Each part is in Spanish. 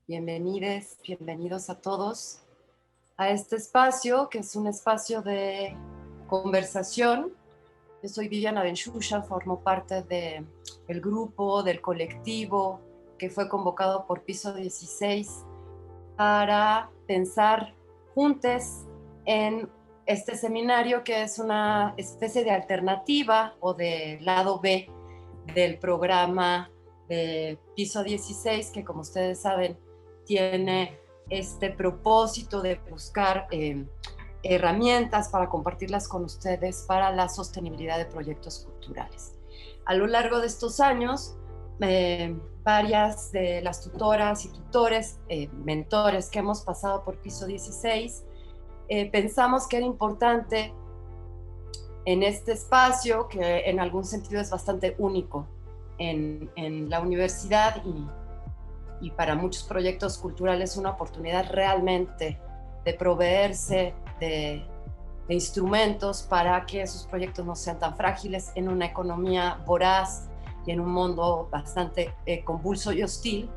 Bienvenides, bienvenidos a todos a este espacio, que es un espacio de conversación. Yo soy Viviana Benchusha, formo parte del grupo, del colectivo que fue convocado por Piso 16 para pensar juntos en este seminario, que es una especie de alternativa o de lado B del programa de Piso 16, que como ustedes saben tiene este propósito de buscar herramientas para compartirlas con ustedes para la sostenibilidad de proyectos culturales. A lo largo de estos años, varias de las tutoras y tutores, mentores que hemos pasado por Piso 16, pensamos que era importante en este espacio, que en algún sentido es bastante único en la universidad y para muchos proyectos culturales, una oportunidad realmente de proveerse de instrumentos para que esos proyectos no sean tan frágiles en una economía voraz y en un mundo bastante convulso y hostil.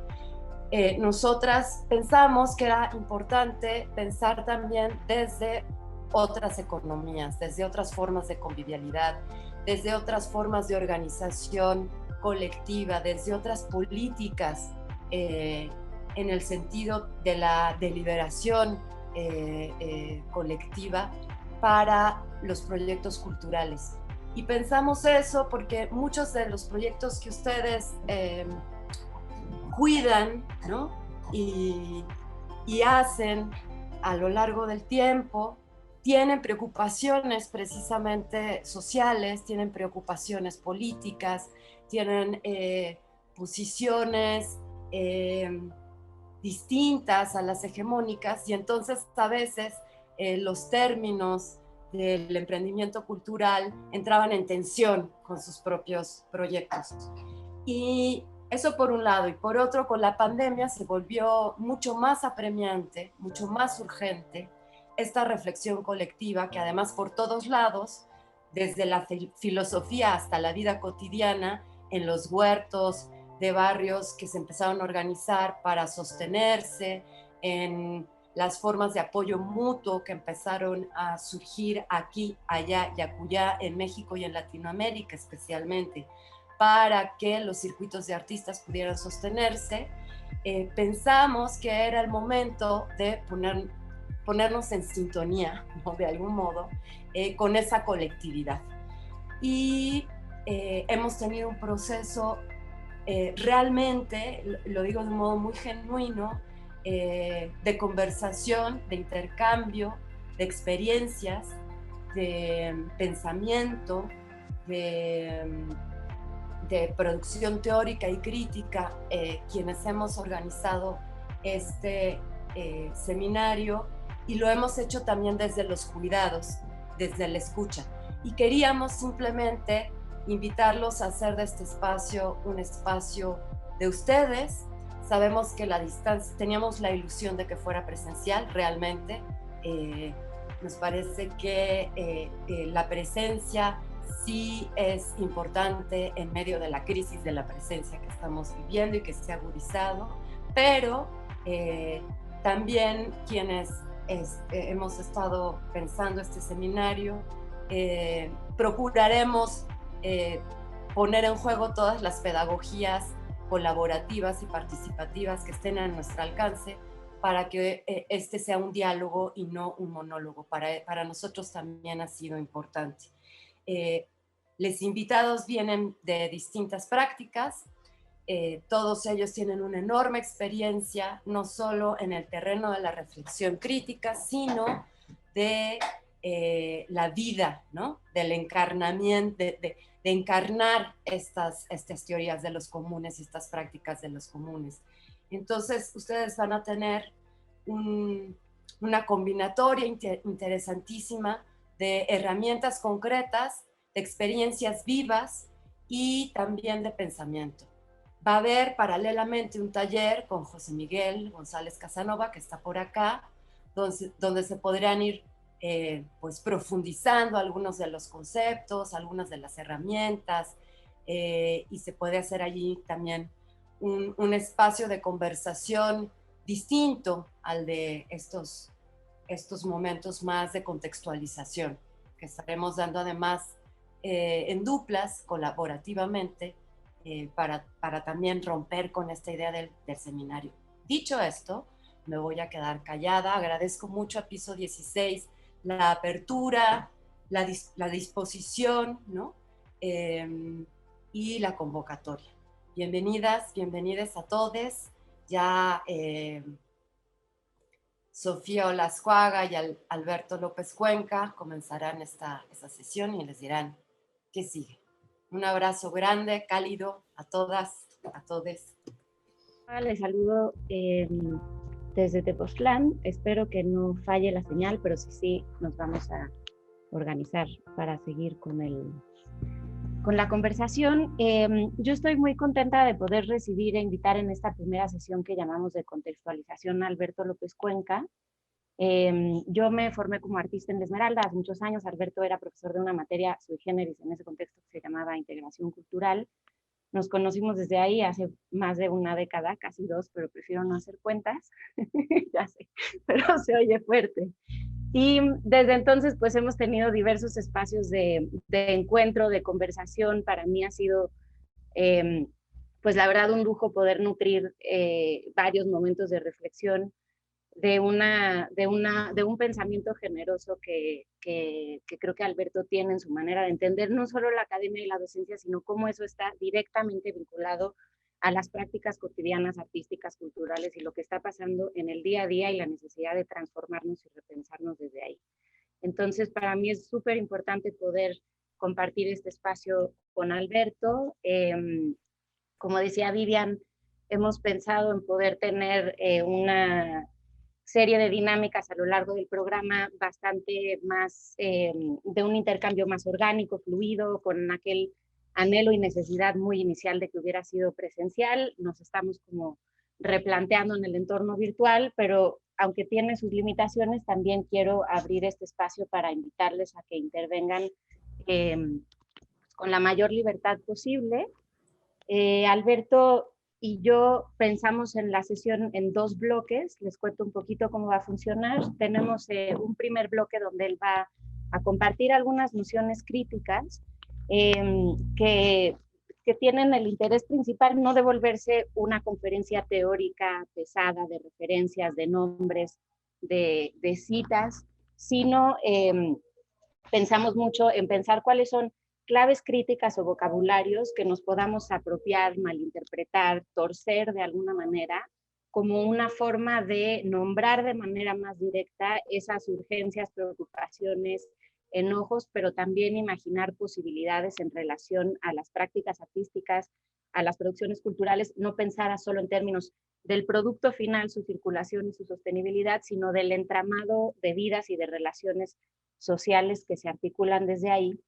Nosotras pensamos que era importante pensar también desde otras economías, desde otras formas de convivialidad, desde otras formas de organización colectiva, desde otras políticas eh, en el sentido de la deliberación colectiva para los proyectos culturales. Y pensamos eso porque muchos de los proyectos que ustedes cuidan, ¿no? Y hacen a lo largo del tiempo, tienen preocupaciones precisamente sociales, tienen preocupaciones políticas, tienen posiciones distintas a las hegemónicas, y entonces a veces los términos del emprendimiento cultural entraban en tensión con sus propios proyectos. Y eso por un lado. Y por otro, con la pandemia se volvió mucho más apremiante, mucho más urgente esta reflexión colectiva, que además por todos lados, desde la filosofía hasta la vida cotidiana, en los huertos de barrios que se empezaron a organizar para sostenerse, en las formas de apoyo mutuo que empezaron a surgir aquí, allá y acullá, en México y en Latinoamérica especialmente, para que los circuitos de artistas pudieran sostenerse. Pensamos que era el momento de ponernos en sintonía, ¿no? De algún modo, con esa colectividad. Y hemos tenido un proceso realmente, lo digo de un modo muy genuino, de conversación, de intercambio, de experiencias, de pensamiento, de de producción teórica y crítica, quienes hemos organizado este seminario, y lo hemos hecho también desde los cuidados, desde la escucha. Y queríamos simplemente invitarlos a hacer de este espacio un espacio de ustedes. Sabemos que la distancia, teníamos la ilusión de que fuera presencial realmente. Nos parece que la presencia sí es importante en medio de la crisis de la presencia que estamos viviendo y que se ha agudizado, pero también quienes hemos estado pensando este seminario, procuraremos poner en juego todas las pedagogías colaborativas y participativas que estén a nuestro alcance para que este sea un diálogo y no un monólogo. Para nosotros también ha sido importante. Eh, los invitados vienen de distintas prácticas, todos ellos tienen una enorme experiencia, no solo en el terreno de la reflexión crítica, sino de la vida, ¿no? Del encarnamiento, de encarnar estas teorías de los comunes y estas prácticas de los comunes. Entonces, ustedes van a tener una combinatoria interesantísima de herramientas concretas, de experiencias vivas y también de pensamiento. Va a haber paralelamente un taller con José Miguel González Casanova, que está por acá, donde se podrán ir pues profundizando algunos de los conceptos, algunas de las herramientas, y se puede hacer allí también un espacio de conversación distinto al de estos momentos más de contextualización, que estaremos dando además en duplas, colaborativamente, para también romper con esta idea del seminario. Dicho esto, me voy a quedar callada. Agradezco mucho a Piso 16 la apertura, la disposición, ¿no? Y la convocatoria. Bienvenidas, bienvenidas a todos. Ya Sofía Olascuaga y Alberto López Cuenca comenzarán esta sesión y les dirán qué sigue. Un abrazo grande, cálido a todas, a todes. Les saludo desde Tepoztlán. Espero que no falle la señal, pero sí nos vamos a organizar para seguir con la conversación. Yo estoy muy contenta de poder recibir e invitar en esta primera sesión que llamamos de contextualización a Alberto López Cuenca. Yo me formé como artista en La Esmeralda hace muchos años. Alberto era profesor de una materia sui generis en ese contexto que se llamaba integración cultural. Nos conocimos desde ahí hace más de una década, casi 2, pero prefiero no hacer cuentas. Ya sé, pero se oye fuerte. Y desde entonces pues hemos tenido diversos espacios de encuentro, de conversación. Para mí ha sido pues la verdad un lujo poder nutrir varios momentos de reflexión de un pensamiento generoso que creo que Alberto tiene en su manera de entender no solo la academia y la docencia, sino cómo eso está directamente vinculado a las prácticas cotidianas, artísticas, culturales y lo que está pasando en el día a día y la necesidad de transformarnos y repensarnos desde ahí. Entonces, para mí es súper importante poder compartir este espacio con Alberto. Como decía Vivian, hemos pensado en poder tener una serie de dinámicas a lo largo del programa bastante más de un intercambio más orgánico, fluido, con aquel anhelo y necesidad muy inicial de que hubiera sido presencial. Nos estamos como replanteando en el entorno virtual, pero aunque tiene sus limitaciones, también quiero abrir este espacio para invitarles a que intervengan con la mayor libertad posible. Alberto y yo pensamos en la sesión en 2 bloques. Les cuento un poquito cómo va a funcionar. Tenemos un primer bloque donde él va a compartir algunas nociones críticas que tienen el interés principal no de volverse una conferencia teórica pesada de referencias, de nombres, de citas, sino pensamos mucho en pensar cuáles son claves críticas o vocabularios que nos podamos apropiar, malinterpretar, torcer de alguna manera, como una forma de nombrar de manera más directa esas urgencias, preocupaciones, enojos, pero también imaginar posibilidades en relación a las prácticas artísticas, a las producciones culturales, no pensadas solo en términos del producto final, su circulación y su sostenibilidad, sino del entramado de vidas y de relaciones sociales que se articulan desde ahí,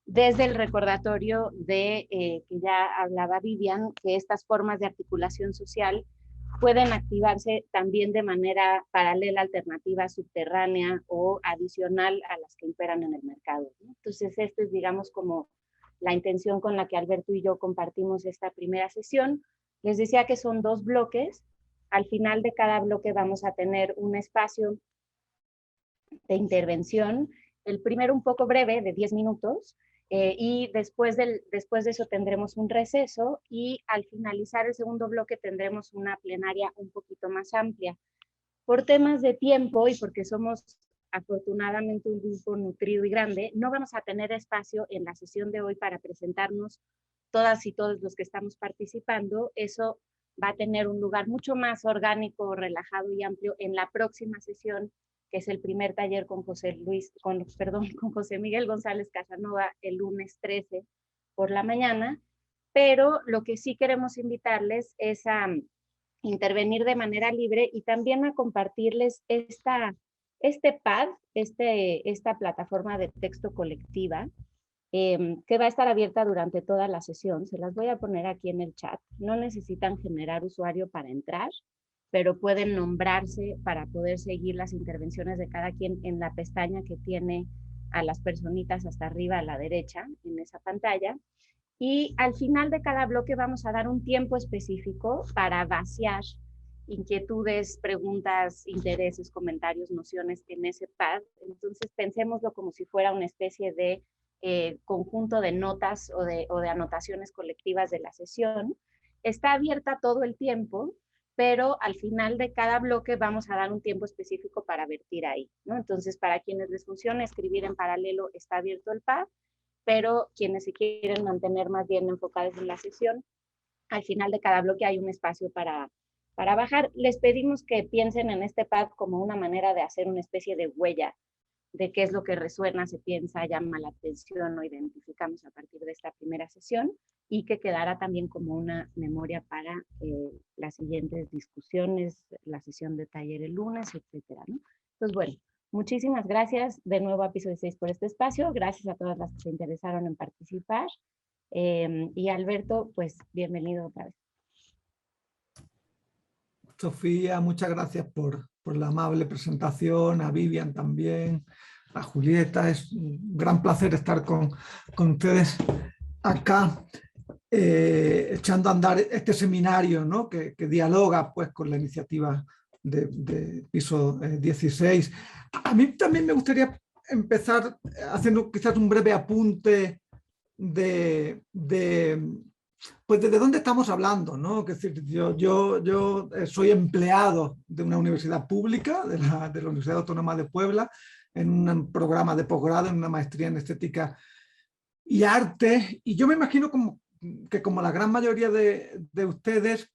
desde el recordatorio de que ya hablaba Vivian, que estas formas de articulación social pueden activarse también de manera paralela, alternativa, subterránea o adicional a las que imperan en el mercado, ¿no? Entonces, esta es, digamos, como la intención con la que Alberto y yo compartimos esta primera sesión. Les decía que son 2 bloques. Al final de cada bloque vamos a tener un espacio de intervención. El primero un poco breve, de 10 minutos, y después de eso tendremos un receso y al finalizar el segundo bloque tendremos una plenaria un poquito más amplia. Por temas de tiempo y porque somos afortunadamente un grupo nutrido y grande, no vamos a tener espacio en la sesión de hoy para presentarnos todas y todos los que estamos participando. Eso va a tener un lugar mucho más orgánico, relajado y amplio en la próxima sesión, que es el primer taller con José Miguel González Casanova el lunes 13 por la mañana, pero lo que sí queremos invitarles es a intervenir de manera libre y también a compartirles este pad, esta plataforma de texto colectiva, que va a estar abierta durante toda la sesión. Se las voy a poner aquí en el chat. No necesitan generar usuario para entrar, pero pueden nombrarse para poder seguir las intervenciones de cada quien en la pestaña que tiene a las personitas hasta arriba a la derecha en esa pantalla. Y al final de cada bloque vamos a dar un tiempo específico para vaciar inquietudes, preguntas, intereses, comentarios, nociones en ese pad. Entonces pensémoslo como si fuera una especie de conjunto de notas o de anotaciones colectivas de la sesión. Está abierta todo el tiempo, pero al final de cada bloque vamos a dar un tiempo específico para vertir ahí, ¿no? Entonces, para quienes les funcione escribir en paralelo, está abierto el pad, pero quienes se quieren mantener más bien enfocados en la sesión, al final de cada bloque hay un espacio para bajar. Les pedimos que piensen en este pad como una manera de hacer una especie de huella de qué es lo que resuena, se piensa, llama la atención o identificamos a partir de esta primera sesión, y que quedará también como una memoria para las siguientes discusiones, la sesión de taller el lunes, etcétera, ¿no? Entonces, bueno, muchísimas gracias de nuevo a Piso 16 por este espacio, gracias a todas las que se interesaron en participar, y Alberto, pues bienvenido otra vez. Sofía, muchas gracias por la amable presentación, a Vivian también, a Julieta. Es un gran placer estar con ustedes acá, echando a andar este seminario, ¿no? que dialoga pues, con la iniciativa de Piso 16. A mí también me gustaría empezar haciendo quizás un breve apunte pues desde dónde estamos hablando, ¿no? Es decir, yo soy empleado de una universidad pública, de la Universidad Autónoma de Puebla, en un programa de posgrado, en una maestría en estética y arte, y yo me imagino que como la gran mayoría de ustedes,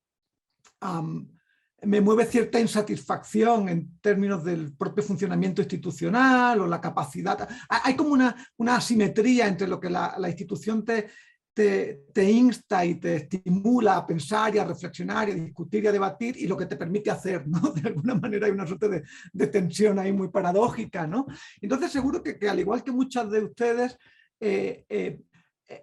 me mueve cierta insatisfacción en términos del propio funcionamiento institucional o la capacidad. Hay como una asimetría entre lo que la institución te insta y te estimula a pensar y a reflexionar y a discutir y a debatir, y lo que te permite hacer, ¿no? De alguna manera hay una suerte de tensión ahí muy paradójica, ¿no? Entonces seguro que al igual que muchas de ustedes,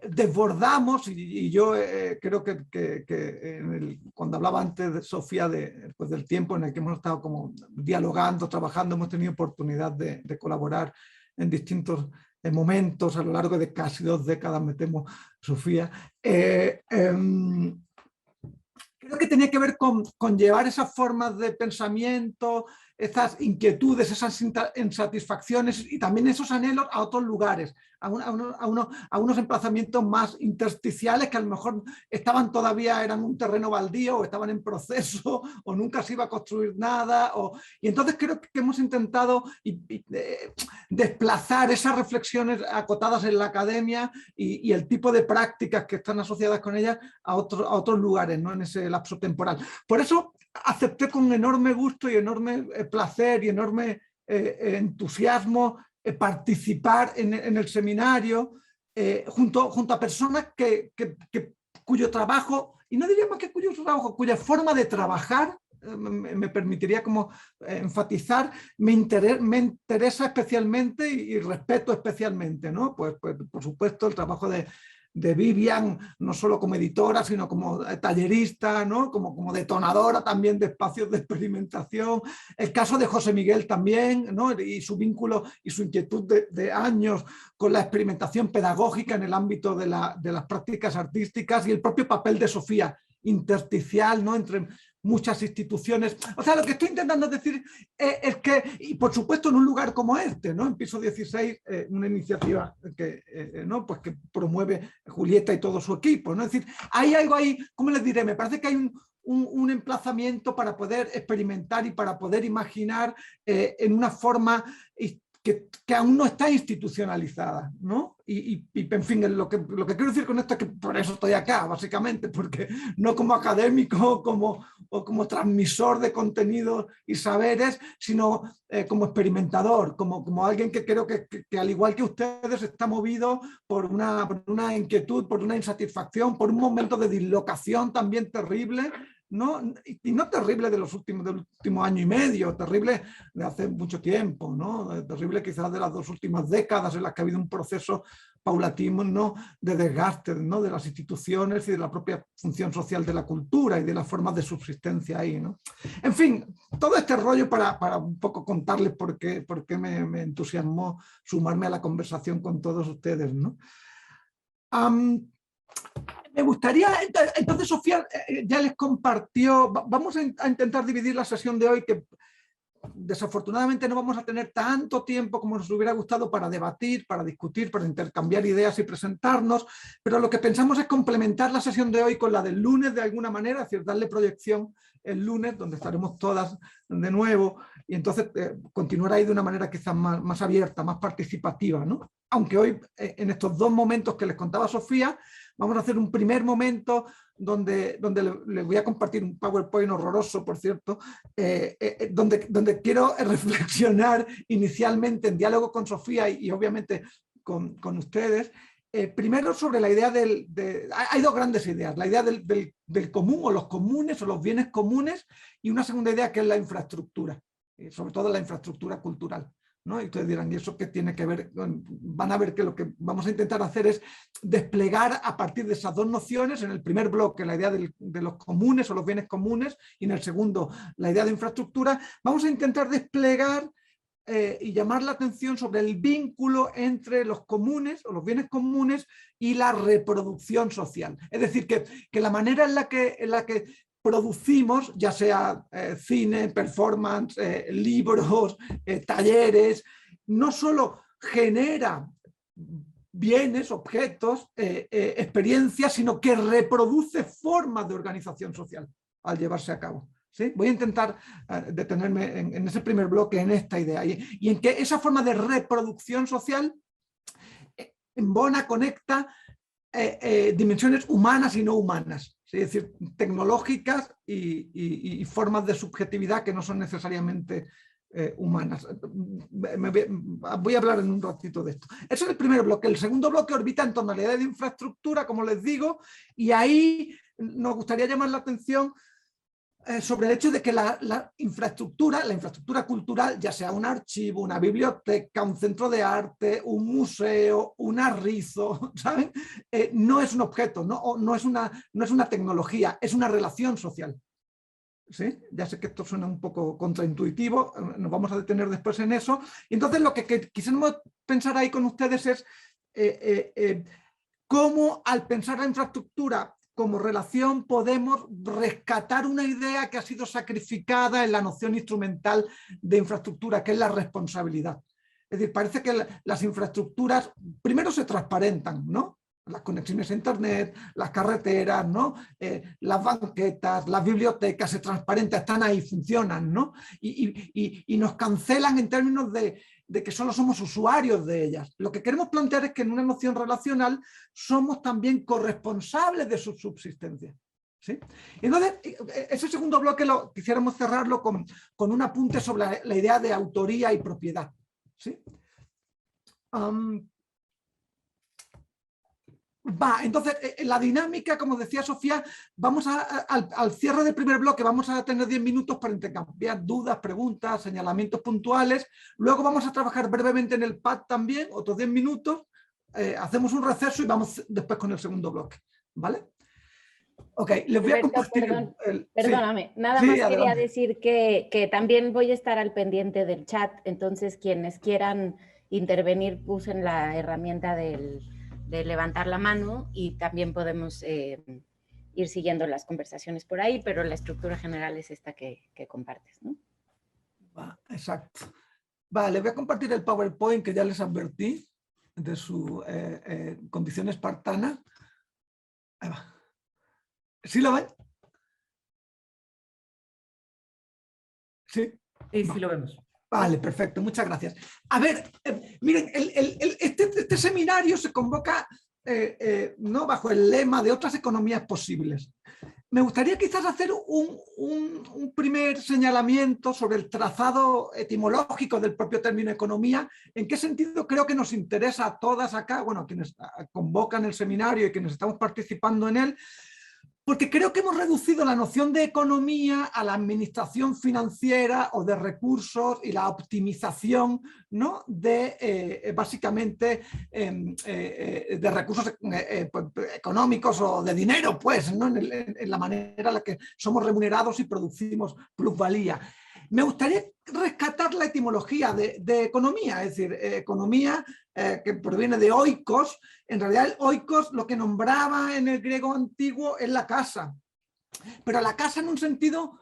desbordamos, y yo creo que cuando hablaba antes de Sofía pues del tiempo en el que hemos estado como dialogando, trabajando, hemos tenido oportunidad de colaborar en distintos momentos a lo largo de casi 2 décadas, me temo, Sofía. Creo que tenía que ver con llevar esas formas de pensamiento, esas inquietudes, esas insatisfacciones y también esos anhelos a otros lugares, a unos emplazamientos más intersticiales que a lo mejor eran un terreno baldío o estaban en proceso o nunca se iba a construir nada. Y entonces creo que hemos intentado desplazar esas reflexiones acotadas en la academia y el tipo de prácticas que están asociadas con ellas a otros lugares, ¿no? En ese lapso temporal. Por eso acepté con enorme gusto y enorme placer y enorme entusiasmo participar en el seminario junto a personas cuyo trabajo, y no diría más que cuyo trabajo, cuya forma de trabajar, me permitiría como enfatizar, me interesa especialmente y respeto especialmente, ¿no? Pues por supuesto el trabajo de Vivian, no solo como editora, sino como tallerista, ¿no? como detonadora también de espacios de experimentación. El caso de José Miguel también, ¿no? Y su vínculo y su inquietud de años con la experimentación pedagógica en el ámbito de las prácticas artísticas, y el propio papel de Sofía, intersticial, ¿no? Entre muchas instituciones. O sea, lo que estoy intentando decir es que, y por supuesto en un lugar como este, ¿no? En Piso 16, una iniciativa ¿no? Pues que promueve Julieta y todo su equipo, ¿no? Es decir, hay algo ahí, ¿cómo les diré? Me parece que hay un emplazamiento para poder experimentar y para poder imaginar en una forma que aún no está institucionalizada, ¿no? Y en fin, lo que quiero decir con esto es que por eso estoy acá, básicamente, porque no como académico o como transmisor de contenidos y saberes, sino como experimentador, como alguien que creo que al igual que ustedes está movido por una inquietud, por una insatisfacción, por un momento de dislocación también terrible, ¿no? Y no terrible del último año y medio, terrible de hace mucho tiempo, ¿no? Terrible quizás de las 2 últimas décadas en las que ha habido un proceso paulatino, ¿no? De desgaste, ¿no? De las instituciones y de la propia función social de la cultura y de las formas de subsistencia ahí, ¿no? En fin, todo este rollo para un poco contarles por qué me entusiasmó sumarme a la conversación con todos ustedes, ¿no? Me gustaría, entonces Sofía ya les compartió, vamos a intentar dividir la sesión de hoy, que desafortunadamente no vamos a tener tanto tiempo como nos hubiera gustado para debatir, para discutir, para intercambiar ideas y presentarnos, pero lo que pensamos es complementar la sesión de hoy con la del lunes de alguna manera, es decir, darle proyección el lunes, donde estaremos todas de nuevo, y entonces continuar ahí de una manera quizás más abierta, más participativa, ¿no? Aunque hoy, en estos 2 momentos que les contaba Sofía, vamos a hacer un primer momento donde les voy a compartir un PowerPoint horroroso, por cierto, donde quiero reflexionar inicialmente en diálogo con Sofía y obviamente con ustedes, primero sobre la idea hay 2 grandes ideas, la idea del común o los comunes o los bienes comunes, y una segunda idea que es la infraestructura, sobre todo la infraestructura cultural, ¿no? Y ustedes dirán, ¿y eso qué tiene que ver? Van a ver que lo que vamos a intentar hacer es desplegar a partir de esas 2 nociones, en el primer bloque la idea de los comunes o los bienes comunes, y en el segundo la idea de infraestructura. Vamos a intentar desplegar y llamar la atención sobre el vínculo entre los comunes o los bienes comunes y la reproducción social. Es decir, que la manera en la que producimos, ya sea cine, performance, libros, talleres, no solo genera bienes, objetos, experiencias, sino que reproduce formas de organización social al llevarse a cabo. ¿Sí? Voy a intentar detenerme en ese primer bloque, en esta idea, y en que esa forma de reproducción social embona, conecta dimensiones humanas y no humanas, ¿sí? Es decir, tecnológicas y formas de subjetividad que no son necesariamente humanas. Voy a hablar en un ratito de esto. Ese es el primer bloque. El segundo bloque orbita en torno a la idea de infraestructura, como les digo, y ahí nos gustaría llamar la atención sobre el hecho de que la infraestructura cultural, ya sea un archivo, una biblioteca, un centro de arte, un museo, un arrizo, ¿saben? No es un objeto, no es una tecnología, es una relación social. ¿Sí? Ya sé que esto suena un poco contraintuitivo, nos vamos a detener después en eso. Y entonces lo que quisiéramos pensar ahí con ustedes es cómo, al pensar la infraestructura como relación, podemos rescatar una idea que ha sido sacrificada en la noción instrumental de infraestructura, que es la responsabilidad. Es decir, parece que las infraestructuras primero se transparentan, ¿no? Las conexiones a internet, las carreteras, ¿no? Las banquetas, las bibliotecas se transparentan, están ahí, funcionan, ¿no? Y nos cancelan en términos de que solo somos usuarios de ellas. Lo que queremos plantear es que en una noción relacional somos también corresponsables de su subsistencia. ¿Sí? Entonces, ese segundo bloque quisiéramos cerrarlo con un apunte sobre la idea de autoría y propiedad. ¿Sí? Entonces, la dinámica, como decía Sofía, vamos al cierre del primer bloque vamos a tener 10 minutos para intercambiar dudas, preguntas, señalamientos puntuales. Luego vamos a trabajar brevemente en el pad también, otros 10 minutos. Hacemos un receso y vamos después con el segundo bloque. ¿Vale? Ok, les voy a compartir. Perdóname, sí. nada Sí, más adelante. quería decir que también voy a estar al pendiente del chat, entonces quienes quieran intervenir usen la herramienta de levantar la mano y también podemos ir siguiendo las conversaciones por ahí, pero la estructura general es esta que compartes, ¿no? Exacto. Les voy a compartir el PowerPoint que ya les advertí de su condición espartana. Ahí va. ¿Sí lo ven? Sí. Sí, sí lo vemos. Vale, perfecto, muchas gracias. A ver, miren, este seminario se convoca no bajo el lema de otras economías posibles. Me gustaría quizás hacer un primer señalamiento sobre el trazado etimológico del propio término economía, en qué sentido creo que nos interesa a todas acá, bueno, a quienes convocan el seminario y quienes estamos participando en él, porque creo que hemos reducido la noción de economía a la administración financiera o de recursos y la optimización, ¿no? de básicamente de recursos económicos o de dinero, pues, ¿no? en la manera en la que somos remunerados y producimos plusvalía. Me gustaría rescatar la etimología de economía, es decir, economía que proviene de oikos. En realidad el oikos lo que nombraba en el griego antiguo es la casa, pero la casa en un sentido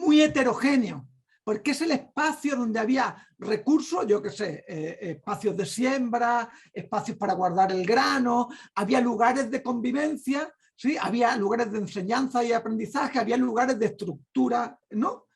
muy heterogéneo, porque es el espacio donde había recursos, yo qué sé, espacios de siembra, espacios para guardar el grano, había lugares de convivencia, ¿sí? Había lugares de enseñanza y aprendizaje, había lugares de estructura, ¿no?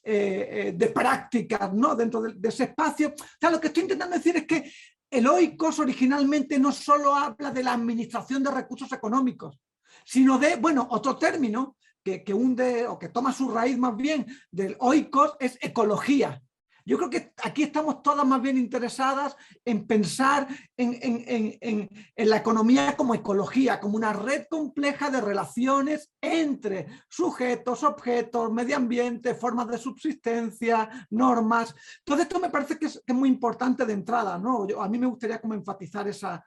De prácticas, ¿no? Dentro de ese espacio. O sea, lo que estoy intentando decir es que el oikos originalmente no solo habla de la administración de recursos económicos, sino de, bueno, otro término que hunde o que toma su raíz más bien del oikos es ecología. Yo creo que aquí estamos todas más bien interesadas en pensar en la economía como ecología, como una red compleja de relaciones entre sujetos, objetos, medio ambiente, formas de subsistencia, normas. Entonces esto me parece que es muy importante de entrada, ¿no? A mí me gustaría como enfatizar esa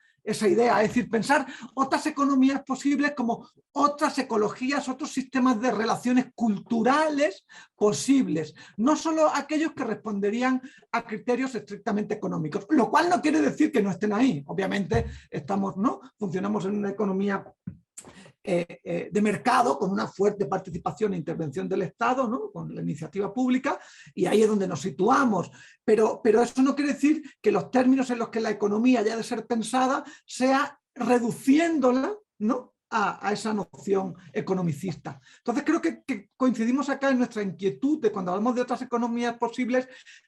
idea, es decir, pensar otras economías posibles como otras ecologías, otros sistemas de relaciones culturales posibles, no solo aquellos que responderían a criterios estrictamente económicos, lo cual no quiere decir que no estén ahí. Obviamente estamos, ¿no? Funcionamos en una economía de mercado con una fuerte participación e intervención del Estado, ¿no? Con la iniciativa pública, y ahí es donde nos situamos. Pero eso no quiere decir que los términos en los que la economía haya de ser pensada sea reduciéndola, ¿no? A esa noción economicista. Entonces creo que coincidimos acá en nuestra inquietud de cuando hablamos de otras economías posibles,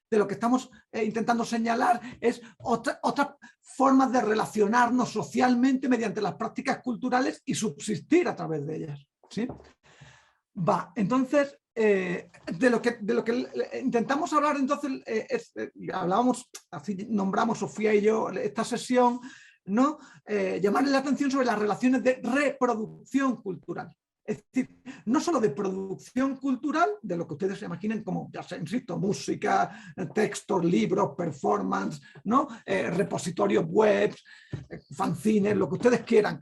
de lo que estamos intentando señalar es otras formas de relacionarnos socialmente mediante las prácticas culturales y subsistir a través de ellas, ¿sí? Entonces, de lo que intentamos hablar entonces, hablábamos, así nombramos Sofía y yo esta sesión, ¿no? Llamarle la atención sobre las relaciones de reproducción cultural. Es decir, no solo de producción cultural, de lo que ustedes se imaginen como, ya sé, insisto, música, textos, libros, performance, ¿no? Repositorios web, fanzines, lo que ustedes quieran.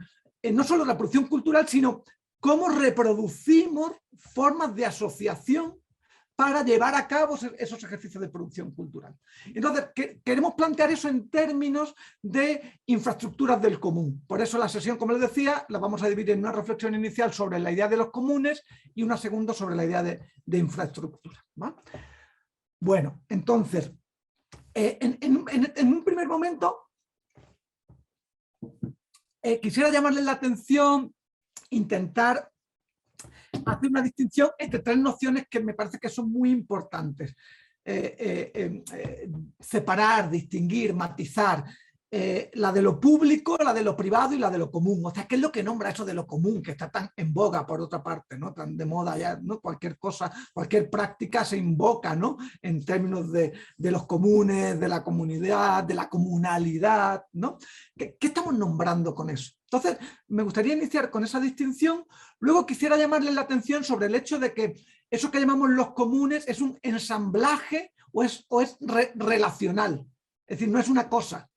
No solo la producción cultural, sino cómo reproducimos formas de asociación para llevar a cabo esos ejercicios de producción cultural. Entonces, queremos plantear eso en términos de infraestructuras del común. Por eso la sesión, como les decía, la vamos a dividir en una reflexión inicial sobre la idea de los comunes y una segunda sobre la idea de infraestructura, ¿va? Bueno, entonces, en un primer momento, quisiera llamarles la atención, intentar hacer una distinción entre tres nociones que me parece que son muy importantes. Separar, distinguir, matizar la de lo público, la de lo privado y la de lo común. O sea, ¿qué es lo que nombra eso de lo común, que está tan en boga por otra parte, ¿no? Tan de moda ya, ¿no? Cualquier cosa, cualquier práctica se invoca, ¿no? En términos de los comunes, de la comunidad, de la comunalidad, ¿no? ¿Qué estamos nombrando con eso? Entonces, me gustaría iniciar con esa distinción. Luego quisiera llamarles la atención sobre el hecho de que eso que llamamos los comunes es un ensamblaje o es relacional. Es decir, no es una cosa,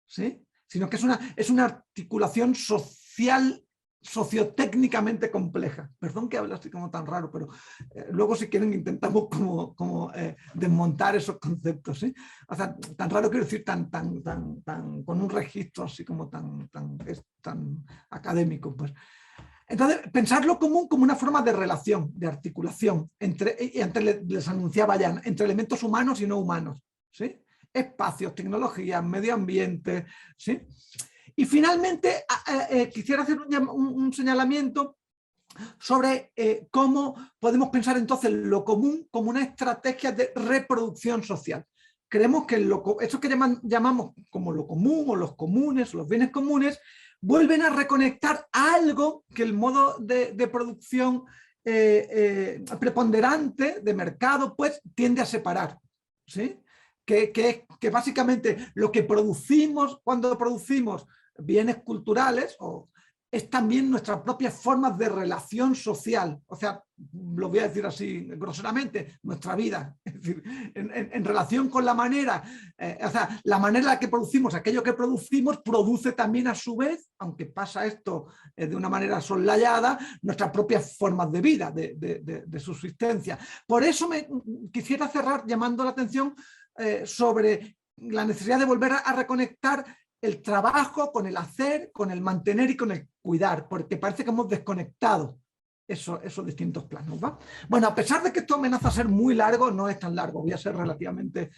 ¿sí? Sino que es una articulación social, sociotécnicamente compleja. Perdón que hable así como tan raro, pero luego si quieren intentamos como desmontar esos conceptos, ¿sí? O sea, tan raro quiero decir tan con un registro así como tan académico, pues. Entonces, pensar lo común como una forma de relación, de articulación, y antes les anunciaba ya, entre elementos humanos y no humanos, ¿sí? Espacios, tecnologías, medio ambiente, ¿sí? Y finalmente quisiera hacer un señalamiento sobre cómo podemos pensar entonces lo común como una estrategia de reproducción social. Creemos que eso que llamamos como lo común o los comunes, los bienes comunes, vuelven a reconectar algo que el modo de producción preponderante de mercado pues tiende a separar, ¿sí? Que básicamente lo que producimos cuando producimos bienes culturales es también nuestras propias formas de relación social. O sea, lo voy a decir así groseramente, nuestra vida. Es decir, en relación con la manera, o sea, la manera en la que producimos aquello que producimos, produce también a su vez, aunque pasa esto de una manera soslayada, nuestras propias formas de vida, de subsistencia. Por eso quisiera cerrar llamando la atención sobre la necesidad de volver a reconectar el trabajo con el hacer, con el mantener y con el cuidar, porque parece que hemos desconectado esos distintos planos, ¿va? Bueno, a pesar de que esto amenaza ser muy largo, no es tan largo, voy a ser relativamente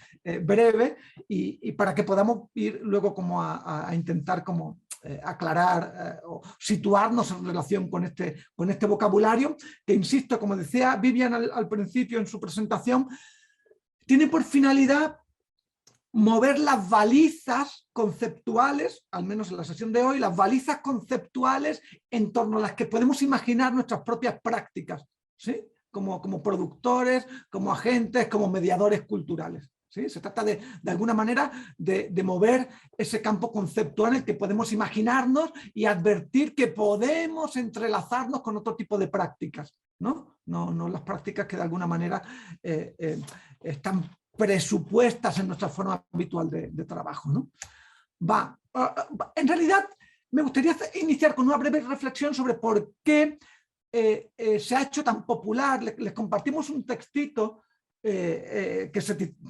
breve y para que podamos ir luego como a intentar como aclarar o situarnos en relación con este vocabulario, que insisto, como decía Vivian al principio en su presentación, tiene por finalidad mover las balizas conceptuales, al menos en la sesión de hoy, las balizas conceptuales en torno a las que podemos imaginar nuestras propias prácticas, ¿sí? Como productores, como agentes, como mediadores culturales, ¿sí? Se trata de alguna manera de mover ese campo conceptual en el que podemos imaginarnos y advertir que podemos entrelazarnos con otro tipo de prácticas, ¿no? No las prácticas que de alguna manera están presupuestas en nuestra forma habitual de trabajo, ¿no? En realidad, me gustaría iniciar con una breve reflexión sobre por qué se ha hecho tan popular. Les compartimos un textito que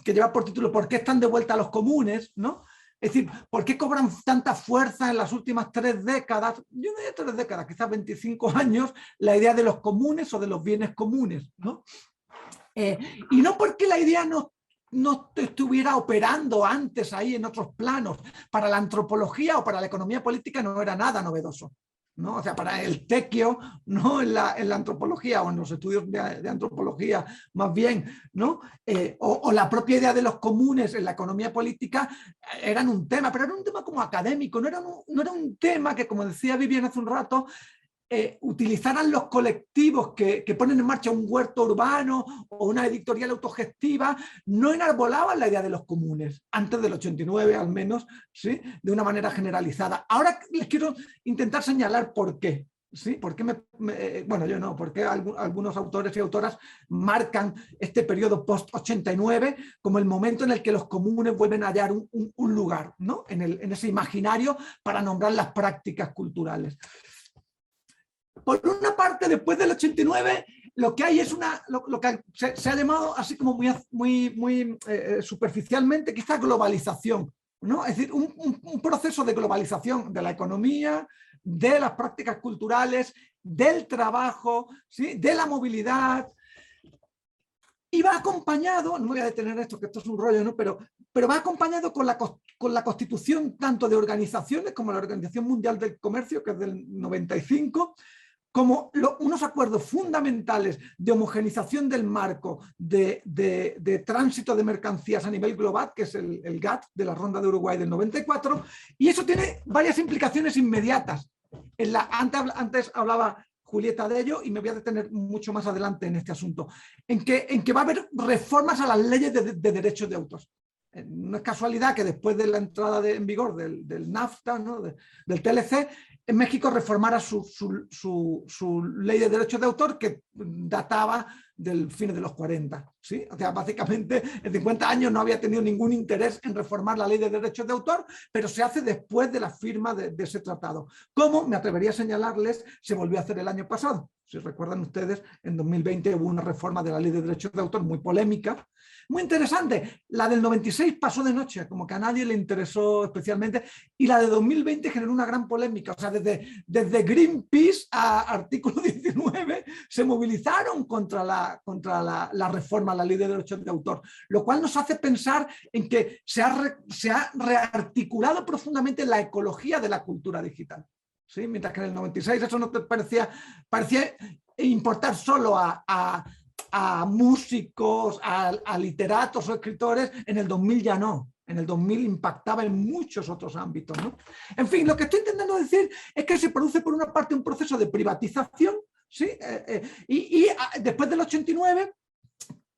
lleva por título ¿Por qué están de vuelta los comunes?, ¿no? Es decir, ¿por qué cobran tanta fuerza en las últimas 3 décadas, yo no diría 3 décadas, quizás 25 años, la idea de los comunes o de los bienes comunes, ¿no? Y no porque la idea no estuviera operando antes ahí en otros planos. Para la antropología o para la economía política no era nada novedoso, ¿no? O sea, para el tequio, ¿no? en la antropología o en los estudios de antropología más bien, ¿no? O la propia idea de los comunes en la economía política eran un tema, pero era un tema como académico, no era un tema que, como decía Vivian hace un rato, utilizaran los colectivos que ponen en marcha un huerto urbano o una editorial autogestiva, no enarbolaban la idea de los comunes, antes del 89 al menos, ¿sí? De una manera generalizada. Ahora les quiero intentar señalar por qué. ¿Sí? ¿Por qué bueno, yo no, porque algunos autores y autoras marcan este periodo post-89 como el momento en el que los comunes vuelven a hallar un lugar, ¿no? en ese imaginario para nombrar las prácticas culturales. Por una parte, después del 89, lo que hay es lo que se ha llamado así como muy superficialmente, quizás globalización, ¿no? Es decir, un proceso de globalización de la economía, de las prácticas culturales, del trabajo, ¿sí? De la movilidad. Y va acompañado, no me voy a detener en esto, que esto es un rollo, ¿no? Pero va acompañado con la constitución tanto de organizaciones como la Organización Mundial del Comercio, que es del 95, como unos acuerdos fundamentales de homogenización del marco de tránsito de mercancías a nivel global, que es el GATT de la Ronda de Uruguay del 94, y eso tiene varias implicaciones inmediatas. Antes hablaba Julieta de ello y me voy a detener mucho más adelante en este asunto, en que va a haber reformas a las leyes de derechos de autor. No es casualidad que después de la entrada en vigor del NAFTA, ¿no? del TLC, en México reformara su ley de derechos de autor, que databa del fines de los 40. ¿Sí? O sea, básicamente en 50 años no había tenido ningún interés en reformar la ley de derechos de autor, pero se hace después de la firma de ese tratado. Como, me atrevería a señalarles, se volvió a hacer el año pasado. Si recuerdan ustedes, en 2020 hubo una reforma de la ley de derechos de autor muy polémica, muy interesante. La del 96 pasó de noche, como que a nadie le interesó especialmente, y la de 2020 generó una gran polémica. O sea, desde Greenpeace a Artículo 19 se movilizaron contra la reforma a la ley de derechos de autor, lo cual nos hace pensar en que se ha rearticulado profundamente la ecología de la cultura digital. ¿Sí? Mientras que en el 96 eso no te parecía importar solo a músicos, a literatos o escritores, en el 2000 ya no. En el 2000 impactaba en muchos otros ámbitos, ¿no? En fin, lo que estoy intentando decir es que se produce por una parte un proceso de privatización, ¿sí? Y después del 89,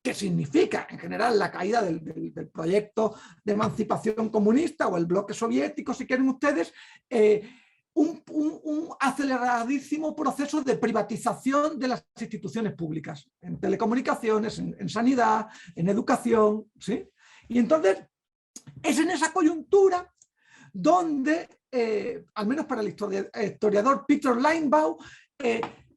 que significa en general la caída del proyecto de emancipación comunista o el bloque soviético, si quieren ustedes, un aceleradísimo proceso de privatización de las instituciones públicas, en telecomunicaciones, en sanidad, en educación, ¿sí? Y entonces es en esa coyuntura donde, al menos para el historiador Peter Linebaugh,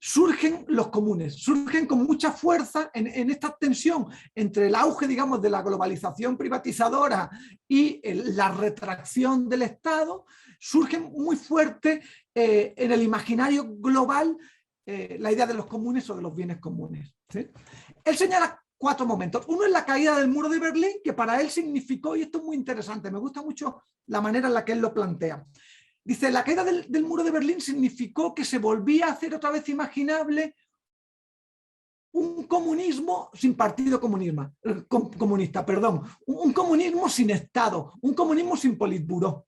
surgen los comunes, surgen con mucha fuerza en esta tensión entre el auge, digamos, de la globalización privatizadora y la retracción del Estado. Surgen muy fuerte en el imaginario global la idea de los comunes o de los bienes comunes, ¿sí? Él señala 4 momentos. Uno es la caída del muro de Berlín, que para él significó, y esto es muy interesante, me gusta mucho la manera en la que él lo plantea. Dice, la caída del muro de Berlín significó que se volvía a hacer otra vez imaginable un comunismo sin partido comunista, perdón, un comunismo sin Estado, un comunismo sin politburó,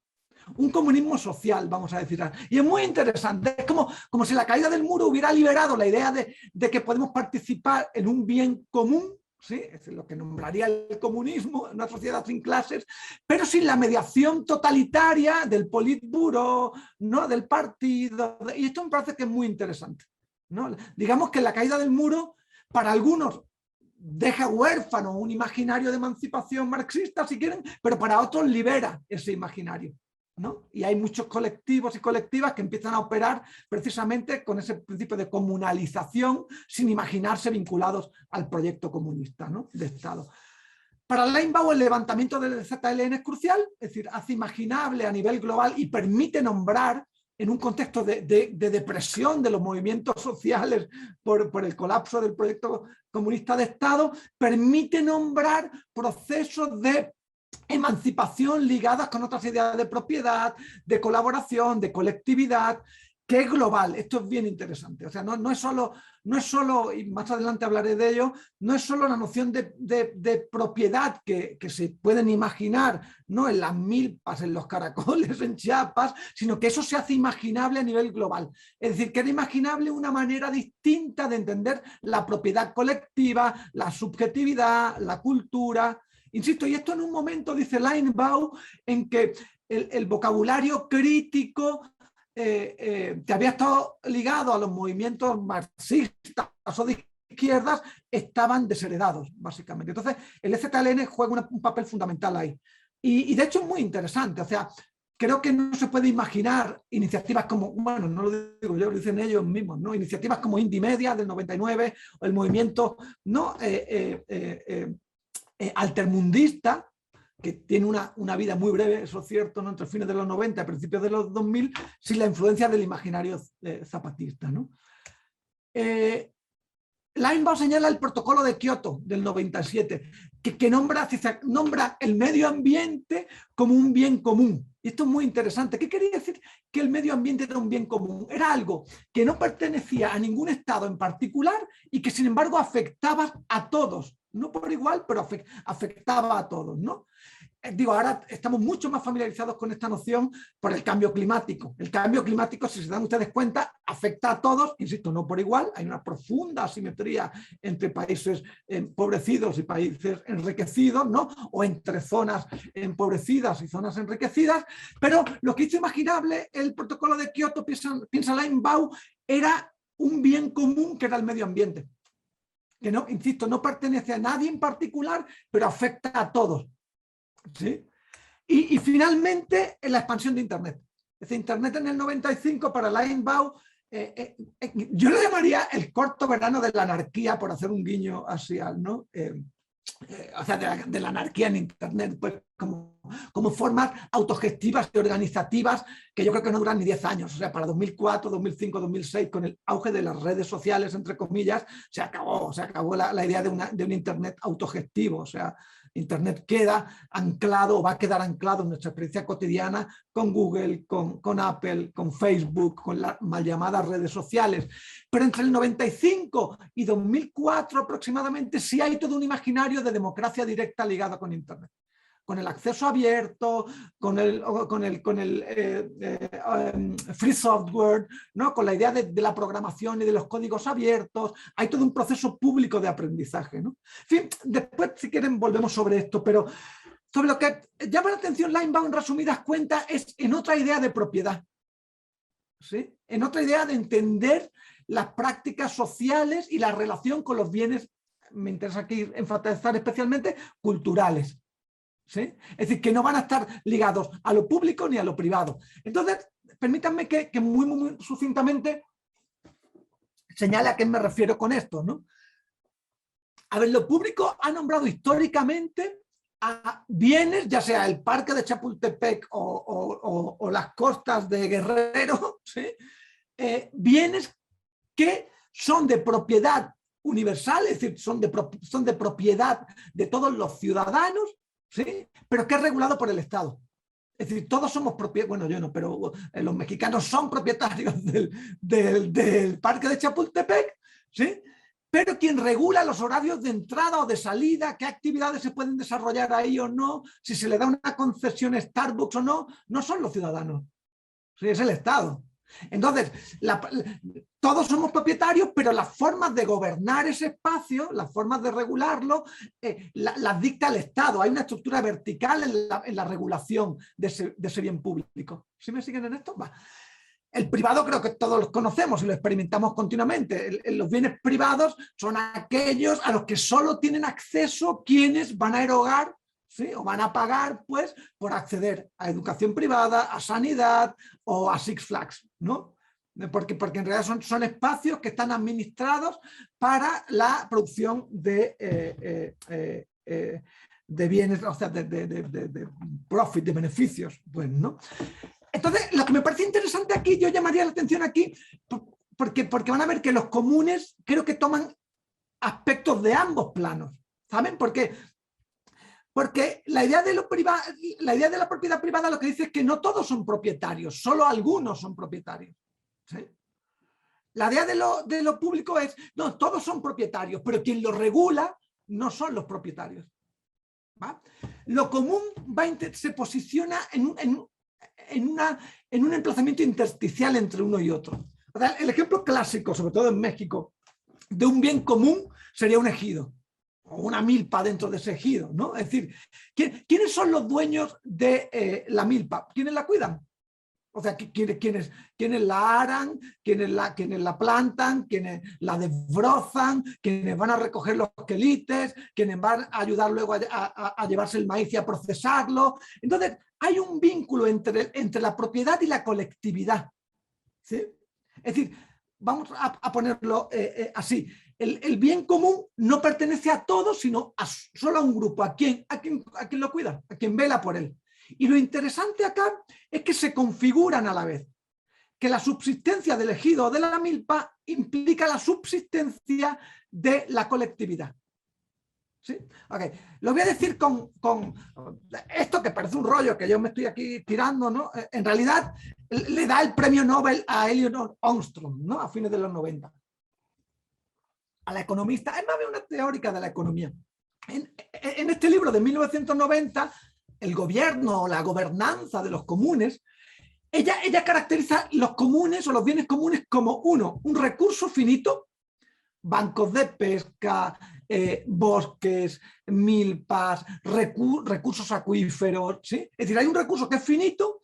un comunismo social, vamos a decir. Y es muy interesante, es como si la caída del muro hubiera liberado la idea de que podemos participar en un bien común, ¿sí? Es lo que nombraría el comunismo, una sociedad sin clases, pero sin la mediación totalitaria del politburó, ¿no? Del partido, y esto me parece que es muy interesante, ¿no? Digamos que la caída del muro, para algunos, deja huérfano un imaginario de emancipación marxista, si quieren, pero para otros libera ese imaginario, ¿no? Y hay muchos colectivos y colectivas que empiezan a operar precisamente con ese principio de comunalización sin imaginarse vinculados al proyecto comunista, ¿no? De Estado. Para Linebaugh el levantamiento del ZLN es crucial, es decir, hace imaginable a nivel global y permite nombrar en un contexto de depresión de los movimientos sociales por el colapso del proyecto comunista de Estado, permite nombrar procesos de emancipación ligadas con otras ideas de propiedad, de colaboración, de colectividad, que es global. Esto es bien interesante. O sea, no es solo, y más adelante hablaré de ello, no es solo la noción de propiedad que se pueden imaginar, ¿no? En las milpas, en los caracoles, en Chiapas, sino que eso se hace imaginable a nivel global. Es decir, que era imaginable una manera distinta de entender la propiedad colectiva, la subjetividad, la cultura. Insisto, y esto en un momento, dice Linebaugh, en que el vocabulario crítico que había estado ligado a los movimientos marxistas o de izquierdas estaban desheredados, básicamente. Entonces, el ZLN juega un papel fundamental ahí. Y de hecho es muy interesante. O sea, creo que no se puede imaginar iniciativas como, bueno, no lo digo yo, lo dicen ellos mismos, ¿no? Iniciativas como Indymedia del 99, o el movimiento, ¿no? Altermundista, que tiene una vida muy breve, eso es cierto, ¿no? Entre fines de los 90 y principios de los 2000, sin la influencia del imaginario zapatista, ¿no? Linebaugh señala el protocolo de Kioto del 97, que nombra el medio ambiente como un bien común. Y esto es muy interesante. ¿Qué quería decir que el medio ambiente era un bien común? Era algo que no pertenecía a ningún estado en particular y que sin embargo afectaba a todos. No por igual, pero afectaba a todos, ¿no? Digo, ahora estamos mucho más familiarizados con esta noción por el cambio climático. El cambio climático, si se dan ustedes cuenta, afecta a todos, insisto, no por igual. Hay una profunda asimetría entre países empobrecidos y países enriquecidos, ¿no? O entre zonas empobrecidas y zonas enriquecidas. Pero lo que hizo imaginable el protocolo de Kioto, piensa Linebaugh, era un bien común que era el medio ambiente. Que no, insisto, no pertenece a nadie en particular, pero afecta a todos. ¿Sí? Y finalmente en la expansión de Internet. Es decir, Internet en el 95 para Linebaugh, yo lo llamaría el corto verano de la anarquía, por hacer un guiño así, ¿no? O sea, de la anarquía en Internet, pues como formas autogestivas y organizativas que yo creo que no duran ni 10 años. O sea, para 2004, 2005, 2006, con el auge de las redes sociales, entre comillas, se acabó la idea de un Internet autogestivo. O sea, Internet queda anclado o va a quedar anclado en nuestra experiencia cotidiana con Google, con Apple, con Facebook, con las mal llamadas redes sociales. Pero entre el 95 y 2004 aproximadamente sí hay todo un imaginario de democracia directa ligado con Internet. Con el acceso abierto, con el free software, ¿no? Con la idea de la programación y de los códigos abiertos. Hay todo un proceso público de aprendizaje, ¿no? En fin, después, si quieren, volvemos sobre esto, pero sobre lo que llama la atención Linebaugh en resumidas cuentas es en otra idea de propiedad. ¿sí? En otra idea de entender las prácticas sociales y la relación con los bienes, me interesa aquí enfatizar especialmente, culturales. ¿Sí? Es decir, que no van a estar ligados a lo público ni a lo privado. Entonces, permítanme que muy sucintamente señale a qué me refiero con esto, ¿no? A ver, lo público ha nombrado históricamente a bienes, ya sea el parque de Chapultepec o las costas de Guerrero, ¿sí? Bienes que son de propiedad universal, es decir, son de propiedad de todos los ciudadanos, ¿sí? Pero que es regulado por el Estado. Es decir, todos somos propietarios, bueno, yo no, pero los mexicanos son propietarios del parque de Chapultepec, ¿sí? Pero quien regula los horarios de entrada o de salida, qué actividades se pueden desarrollar ahí o no, si se le da una concesión a Starbucks o no, no son los ciudadanos, ¿sí? Es el Estado. Entonces, todos somos propietarios, pero las formas de gobernar ese espacio, las formas de regularlo, las dicta el Estado. Hay una estructura vertical en la regulación de ese bien público. ¿Sí me siguen en esto? Va. El privado creo que todos los conocemos y lo experimentamos continuamente. Los bienes privados son aquellos a los que solo tienen acceso quienes van a erogar, ¿sí? O van a pagar, pues, por acceder a educación privada, a sanidad o a Six Flags, ¿no? Porque en realidad son espacios que están administrados para la producción de bienes, o sea, de profit, de beneficios, pues, ¿no? Entonces, lo que me parece interesante aquí, yo llamaría la atención aquí, porque van a ver que los comunes creo que toman aspectos de ambos planos, ¿saben? Porque la idea de la propiedad privada lo que dice es que no todos son propietarios, solo algunos son propietarios, ¿sí? La idea de lo público es, no, todos son propietarios, pero quien lo regula no son los propietarios, ¿va? Lo común se posiciona en un emplazamiento intersticial entre uno y otro. O sea, el ejemplo clásico, sobre todo en México, de un bien común sería un ejido o una milpa dentro de ese ejido, ¿no? Es decir, ¿quiénes son los dueños de la milpa? ¿Quiénes la cuidan? O sea, ¿quiénes la aran? ¿Quiénes la plantan? ¿Quiénes la desbrozan? ¿Quiénes van a recoger los quelites? ¿Quiénes van a ayudar luego a llevarse el maíz y a procesarlo? Entonces, hay un vínculo entre la propiedad y la colectividad, ¿sí? Es decir, vamos a ponerlo así. El bien común no pertenece a todos, sino solo a un grupo. ¿A quién lo cuida? A quien vela por él. Y lo interesante acá es que se configuran a la vez, que la subsistencia del ejido o de la milpa implica la subsistencia de la colectividad. ¿Sí? Okay. Lo voy a decir con esto que parece un rollo que yo me estoy aquí tirando, ¿no? En realidad le da el premio Nobel a Elinor Ostrom, ¿no? A fines de los 90. A la economista, es más bien una teórica de la economía. En este libro de 1990, el gobierno o la gobernanza de los comunes, ella caracteriza los comunes o los bienes comunes como un recurso finito, bancos de pesca, bosques, milpas, recursos acuíferos, ¿sí? Es decir, hay un recurso que es finito,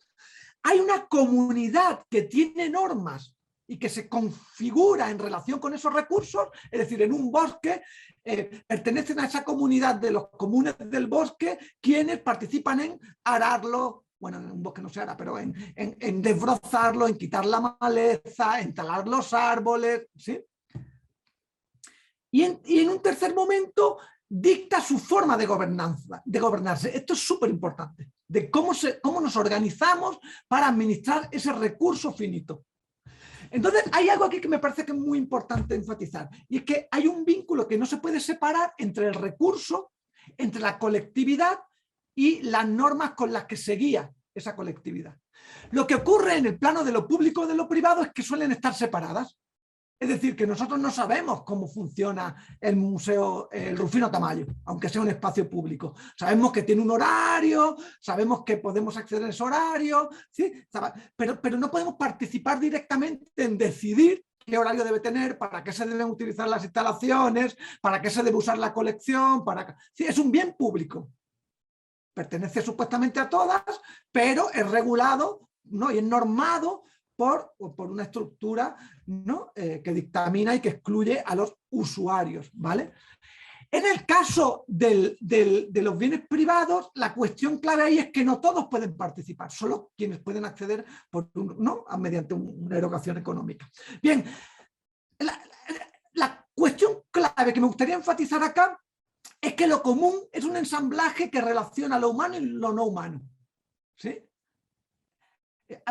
hay una comunidad que tiene normas y que se configura en relación con esos recursos, es decir, en un bosque pertenecen a esa comunidad de los comunes del bosque quienes participan en ararlo, bueno, en un bosque no se ara, pero en desbrozarlo, en quitar la maleza, en talar los árboles, ¿sí? Y en un tercer momento dicta su forma de gobernarse. Esto es súper importante, de cómo nos organizamos para administrar ese recurso finito. Entonces, hay algo aquí que me parece que es muy importante enfatizar, y es que hay un vínculo que no se puede separar entre el recurso, entre la colectividad y las normas con las que se guía esa colectividad. Lo que ocurre en el plano de lo público y de lo privado es que suelen estar separadas. Es decir, que nosotros no sabemos cómo funciona el Museo Rufino Tamayo, aunque sea un espacio público. Sabemos que tiene un horario, sabemos que podemos acceder a ese horario, ¿sí? Pero no podemos participar directamente en decidir qué horario debe tener, para qué se deben utilizar las instalaciones, para qué se debe usar la colección. Sí, es un bien público. Pertenece supuestamente a todas, pero es regulado, ¿no? Y es normado por una estructura, ¿no? Que dictamina y que excluye a los usuarios, ¿vale? En el caso de los bienes privados, la cuestión clave ahí es que no todos pueden participar, solo quienes pueden acceder ¿no? mediante una erogación económica. Bien, la cuestión clave que me gustaría enfatizar acá es que lo común es un ensamblaje que relaciona lo humano y lo no humano, ¿sí?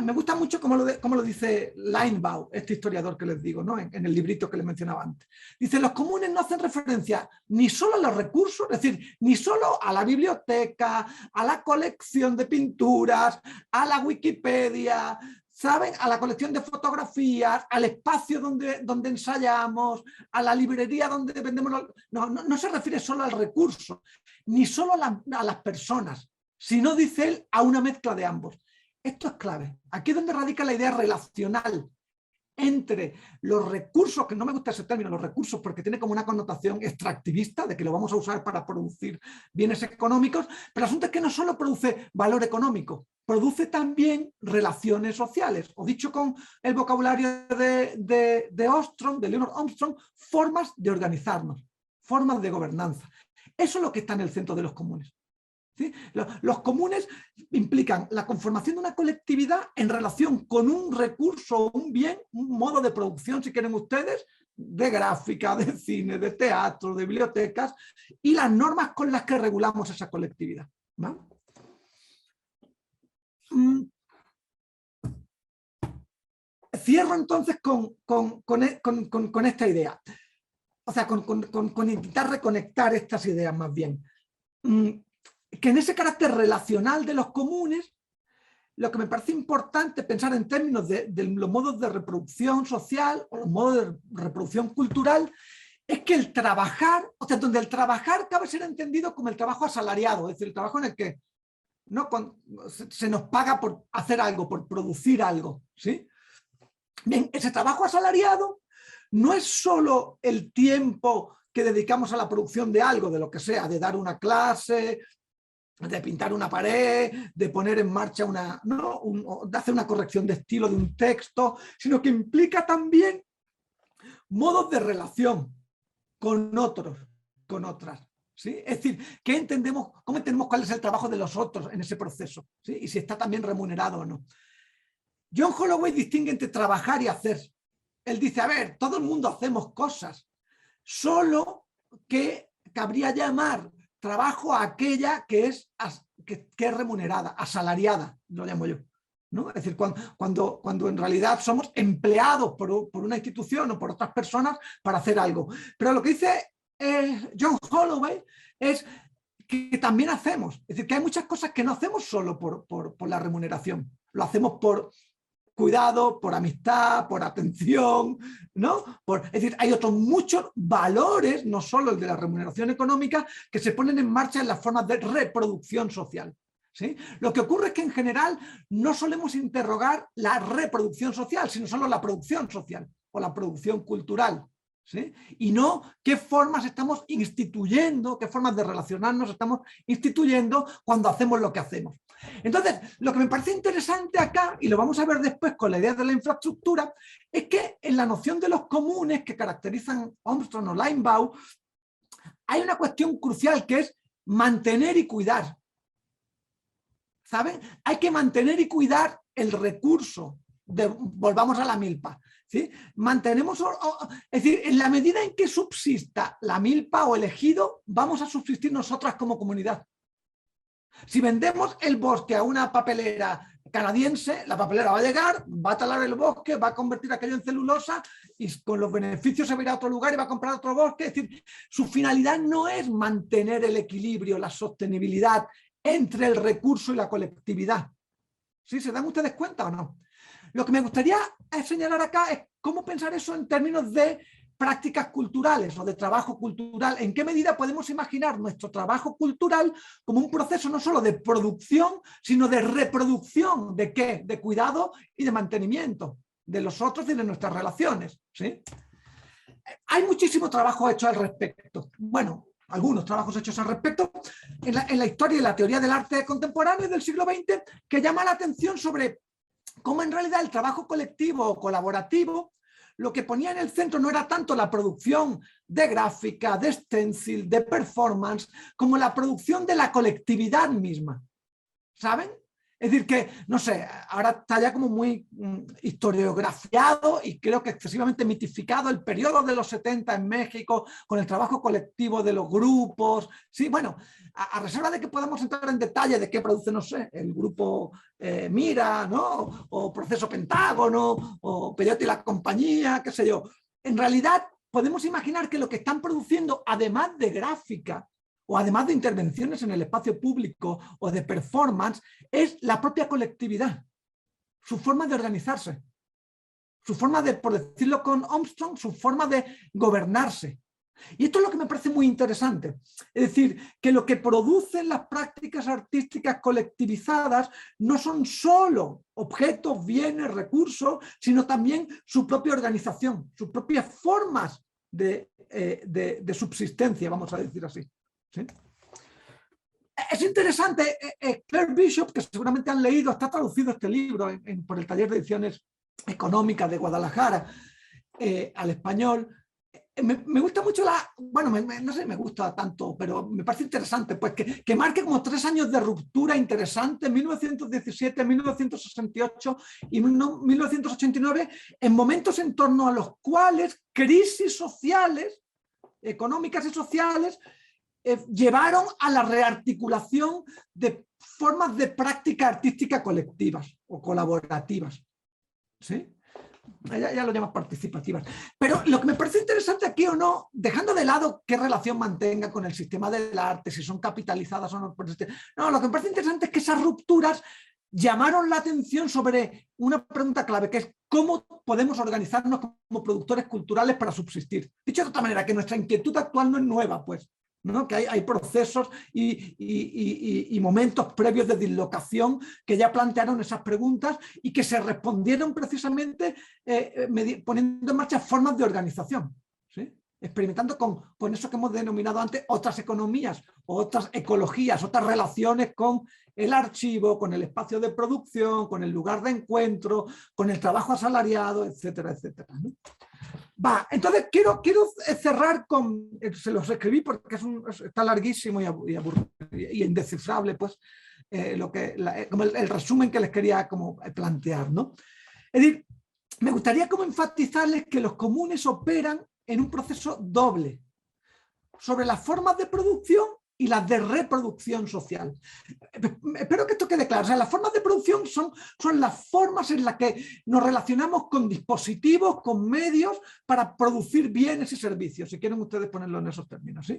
Me gusta mucho cómo lo dice Linebaugh, este historiador que les digo, ¿no? en el librito que les mencionaba antes. Dice, los comunes no hacen referencia ni solo a los recursos, es decir, ni solo a la biblioteca, a la colección de pinturas, a la Wikipedia, ¿saben? A la colección de fotografías, al espacio donde ensayamos, a la librería donde vendemos... No se refiere solo al recurso, ni solo a las personas, sino, dice él, a una mezcla de ambos. Esto es clave. Aquí es donde radica la idea relacional entre los recursos, que no me gusta ese término, los recursos, porque tiene como una connotación extractivista, de que lo vamos a usar para producir bienes económicos, pero el asunto es que no solo produce valor económico, produce también relaciones sociales, o dicho con el vocabulario de Ostrom, de Leonard Armstrong, formas de organizarnos, formas de gobernanza. Eso es lo que está en el centro de los comunes. ¿Sí? Los comunes implican la conformación de una colectividad en relación con un recurso, un bien, un modo de producción, si quieren ustedes, de gráfica, de cine, de teatro, de bibliotecas, y las normas con las que regulamos esa colectividad, ¿vale? Cierro entonces con esta idea, o sea, con intentar reconectar estas ideas más bien. Que en ese carácter relacional de los comunes, lo que me parece importante pensar en términos de los modos de reproducción social o los modos de reproducción cultural, es que el trabajar, o sea, donde el trabajar cabe ser entendido como el trabajo asalariado, es decir, el trabajo en el que ¿no? se nos paga por hacer algo, por producir algo, ¿sí? Bien, ese trabajo asalariado no es solo el tiempo que dedicamos a la producción de algo, de lo que sea, de dar una clase, de pintar una pared, de poner en marcha de hacer una corrección de estilo de un texto, sino que implica también modos de relación con otros, con otras. ¿Sí? Es decir, ¿cómo entendemos cuál es el trabajo de los otros en ese proceso? ¿Sí? Y si está también remunerado o no. John Holloway distingue entre trabajar y hacer. Él dice, a ver, todo el mundo hacemos cosas, solo que cabría llamar trabajo a aquella que es remunerada, asalariada, lo llamo yo, ¿no? Es decir, cuando en realidad somos empleados por una institución o por otras personas para hacer algo. Pero lo que dice John Holloway es que también hacemos, es decir, que hay muchas cosas que no hacemos solo por la remuneración, lo hacemos por cuidado, por amistad, por atención, ¿no? Es decir, hay otros muchos valores, no solo el de la remuneración económica, que se ponen en marcha en las formas de reproducción social, ¿sí? Lo que ocurre es que en general no solemos interrogar la reproducción social, sino solo la producción social o la producción cultural, ¿sí? Y no qué formas estamos instituyendo, qué formas de relacionarnos estamos instituyendo cuando hacemos lo que hacemos. Entonces, lo que me parece interesante acá, y lo vamos a ver después con la idea de la infraestructura, es que en la noción de los comunes que caracterizan Armstrong o Linebaugh, hay una cuestión crucial que es mantener y cuidar. ¿Saben? Hay que mantener y cuidar el recurso. Volvamos a la milpa. ¿Sí? Mantenemos, es decir, en la medida en que subsista la milpa o el ejido, vamos a subsistir nosotras como comunidad. Si vendemos el bosque a una papelera canadiense, la papelera va a llegar, va a talar el bosque, va a convertir aquello en celulosa y con los beneficios se va a ir a otro lugar y va a comprar otro bosque. Es decir, su finalidad no es mantener el equilibrio, la sostenibilidad entre el recurso y la colectividad. ¿Sí? ¿Se dan ustedes cuenta o no? Lo que me gustaría señalar acá es cómo pensar eso en términos de prácticas culturales o de trabajo cultural. ¿En qué medida podemos imaginar nuestro trabajo cultural como un proceso no solo de producción, sino de reproducción? ¿De qué? De cuidado y de mantenimiento de los otros y de nuestras relaciones, ¿sí? Hay muchísimo trabajo hecho al respecto. Bueno, algunos trabajos hechos al respecto en la historia y la teoría del arte contemporáneo del siglo XX que llama la atención sobre cómo en realidad el trabajo colectivo o colaborativo lo que ponía en el centro no era tanto la producción de gráfica, de stencil, de performance, como la producción de la colectividad misma, ¿saben? Es decir que, no sé, ahora está ya como muy historiografiado y creo que excesivamente mitificado el periodo de los 70 en México con el trabajo colectivo de los grupos. Sí, bueno, a reserva de que podamos entrar en detalle de qué produce, no sé, el grupo Mira, ¿no? O Proceso Pentágono, o Peyote y la compañía, qué sé yo. En realidad podemos imaginar que lo que están produciendo, además de gráfica, o además de intervenciones en el espacio público o de performance, es la propia colectividad, su forma de organizarse, su forma de, por decirlo con Armstrong, su forma de gobernarse. Y esto es lo que me parece muy interesante. Es decir, que lo que producen las prácticas artísticas colectivizadas no son solo objetos, bienes, recursos, sino también su propia organización, sus propias formas de subsistencia, vamos a decir así. ¿Sí? Es interesante, Claire Bishop, que seguramente han leído, está traducido este libro por el Taller de Ediciones Económicas de Guadalajara al español. Me gusta mucho bueno, no sé, me gusta tanto, pero me parece interesante, pues que marque como 3 años de ruptura interesante, 1917, 1968 y 1989, en momentos en torno a los cuales crisis sociales, económicas y sociales, llevaron a la rearticulación de formas de práctica artística colectivas o colaborativas. ¿Sí? Ya lo llamas participativas. Pero lo que me parece interesante aquí o no, dejando de lado qué relación mantenga con el sistema del arte, si son capitalizadas o no, no, lo que me parece interesante es que esas rupturas llamaron la atención sobre una pregunta clave, que es cómo podemos organizarnos como productores culturales para subsistir. Dicho de otra manera, que nuestra inquietud actual no es nueva, pues, ¿no? Que hay procesos y momentos previos de dislocación que ya plantearon esas preguntas y que se respondieron precisamente poniendo en marcha formas de organización, ¿sí? Experimentando con eso que hemos denominado antes otras economías, otras ecologías, otras relaciones con el archivo, con el espacio de producción, con el lugar de encuentro, con el trabajo asalariado, etcétera, etcétera, ¿no? Entonces quiero cerrar con, se los escribí porque está larguísimo y indescifrable, pues, como el resumen que les quería como plantear, ¿no? Es decir, me gustaría como enfatizarles que los comunes operan en un proceso doble sobre las formas de producción y las de reproducción social. Espero que esto quede claro. O sea, las formas de producción son las formas en las que nos relacionamos con dispositivos, con medios para producir bienes y servicios, si quieren ustedes ponerlo en esos términos, ¿sí?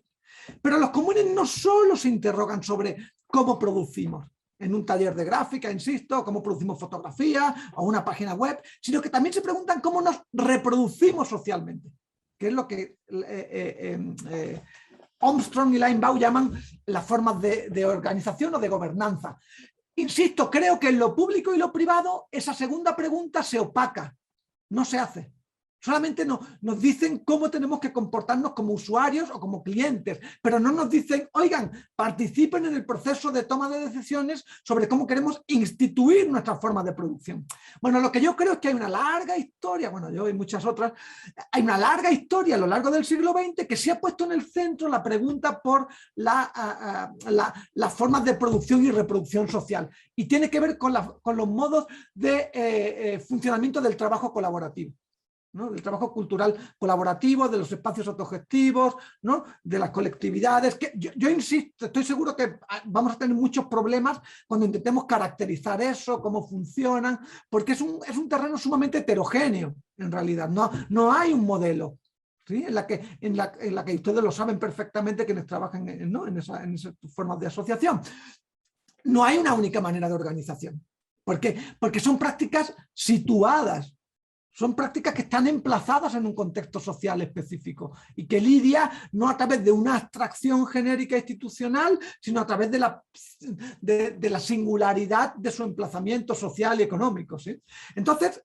Pero los comunes no solo se interrogan sobre cómo producimos en un taller de gráfica, insisto, cómo producimos fotografía o una página web, sino que también se preguntan cómo nos reproducimos socialmente, que es lo que Armstrong y Linebaugh llaman las formas de organización o de gobernanza. Insisto, creo que en lo público y lo privado esa segunda pregunta se opaca, no se hace. Solamente nos dicen cómo tenemos que comportarnos como usuarios o como clientes, pero no nos dicen, oigan, participen en el proceso de toma de decisiones sobre cómo queremos instituir nuestra forma de producción. Bueno, lo que yo creo es que hay una larga historia, bueno, yo y muchas otras, hay una larga historia a lo largo del siglo XX que se ha puesto en el centro la pregunta por las formas de producción y reproducción social, y tiene que ver con los modos de funcionamiento del trabajo colaborativo, ¿no? Del trabajo cultural colaborativo, de los espacios autogestivos, ¿no? De las colectividades. Que yo insisto, estoy seguro que vamos a tener muchos problemas cuando intentemos caracterizar eso, cómo funcionan, porque es un terreno sumamente heterogéneo, en realidad. No hay un modelo, ¿sí? en la que ustedes lo saben perfectamente, quienes trabajan en esas formas de asociación. No hay una única manera de organización, porque son prácticas situadas. Son prácticas que están emplazadas en un contexto social específico y que lidia no a través de una abstracción genérica institucional, sino a través de la singularidad de su emplazamiento social y económico, ¿sí? Entonces,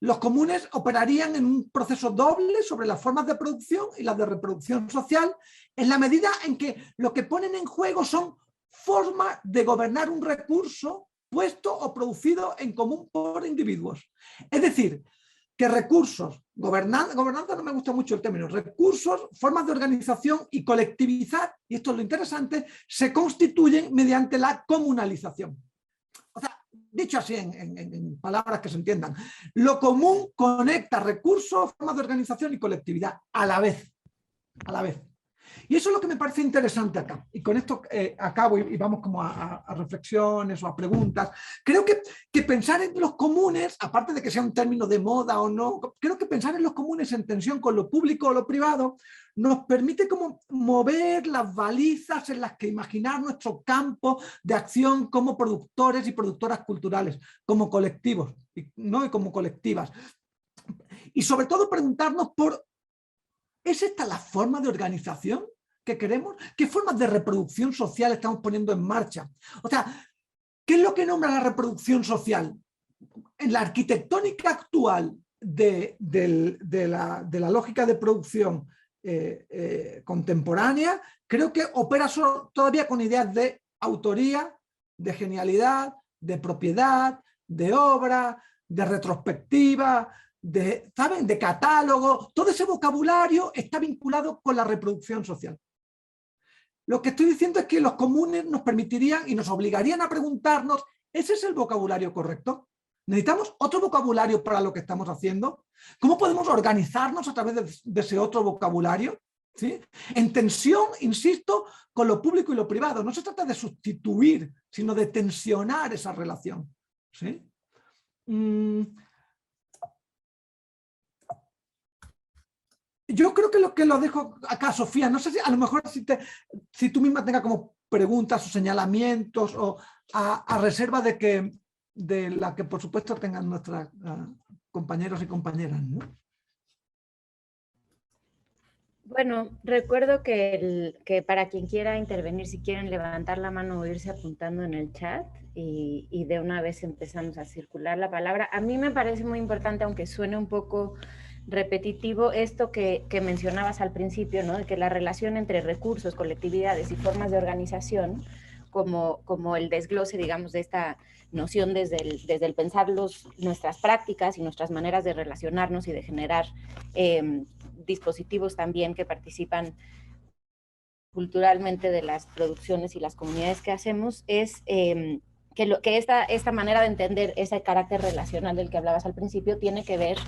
los comunes operarían en un proceso doble sobre las formas de producción y las de reproducción social, en la medida en que lo que ponen en juego son formas de gobernar un recurso puesto o producido en común por individuos. Es decir, que recursos, gobernanza no me gusta mucho el término, recursos, formas de organización y colectivizar, y esto es lo interesante, se constituyen mediante la comunalización. O sea, dicho así en palabras que se entiendan, lo común conecta recursos, formas de organización y colectividad a la vez. A la vez. Y eso es lo que me parece interesante acá. Y con esto acabo y vamos como a reflexiones o a preguntas. Creo que pensar en los comunes, aparte de que sea un término de moda o no, creo que pensar en los comunes en tensión con lo público o lo privado nos permite como mover las balizas en las que imaginar nuestro campo de acción como productores y productoras culturales, como colectivos, ¿no? Y como colectivas. Y sobre todo preguntarnos por ¿es esta la forma de organización que queremos? ¿Qué formas de reproducción social estamos poniendo en marcha? O sea, ¿qué es lo que nombra la reproducción social? En la arquitectónica actual de la lógica de producción contemporánea, creo que opera todavía con ideas de autoría, de genialidad, de propiedad, de obra, de retrospectiva, ¿saben? De catálogo. Todo ese vocabulario está vinculado con la reproducción social. Lo que estoy diciendo es que los comunes nos permitirían y nos obligarían a preguntarnos, ¿ese es el vocabulario correcto? ¿Necesitamos otro vocabulario para lo que estamos haciendo? ¿Cómo podemos organizarnos a través de ese otro vocabulario? ¿Sí? En tensión, insisto, con lo público y lo privado. No se trata de sustituir, sino de tensionar esa relación. ¿Sí? Yo creo que lo dejo acá, Sofía. No sé si a lo mejor si tú misma tengas como preguntas o señalamientos o a reserva de la que por supuesto tengan nuestras compañeros y compañeras, ¿no? Bueno, recuerdo que para quien quiera intervenir, si quieren levantar la mano o irse apuntando en el chat y de una vez empezamos a circular la palabra. A mí me parece muy importante, aunque suene un poco repetitivo, esto que mencionabas al principio, ¿no? De que la relación entre recursos, colectividades y formas de organización, como el desglose, digamos, de esta noción desde el pensar nuestras prácticas y nuestras maneras de relacionarnos y de generar dispositivos también que participan culturalmente de las producciones y las comunidades que hacemos, es que esta manera de entender ese carácter relacional del que hablabas al principio tiene que ver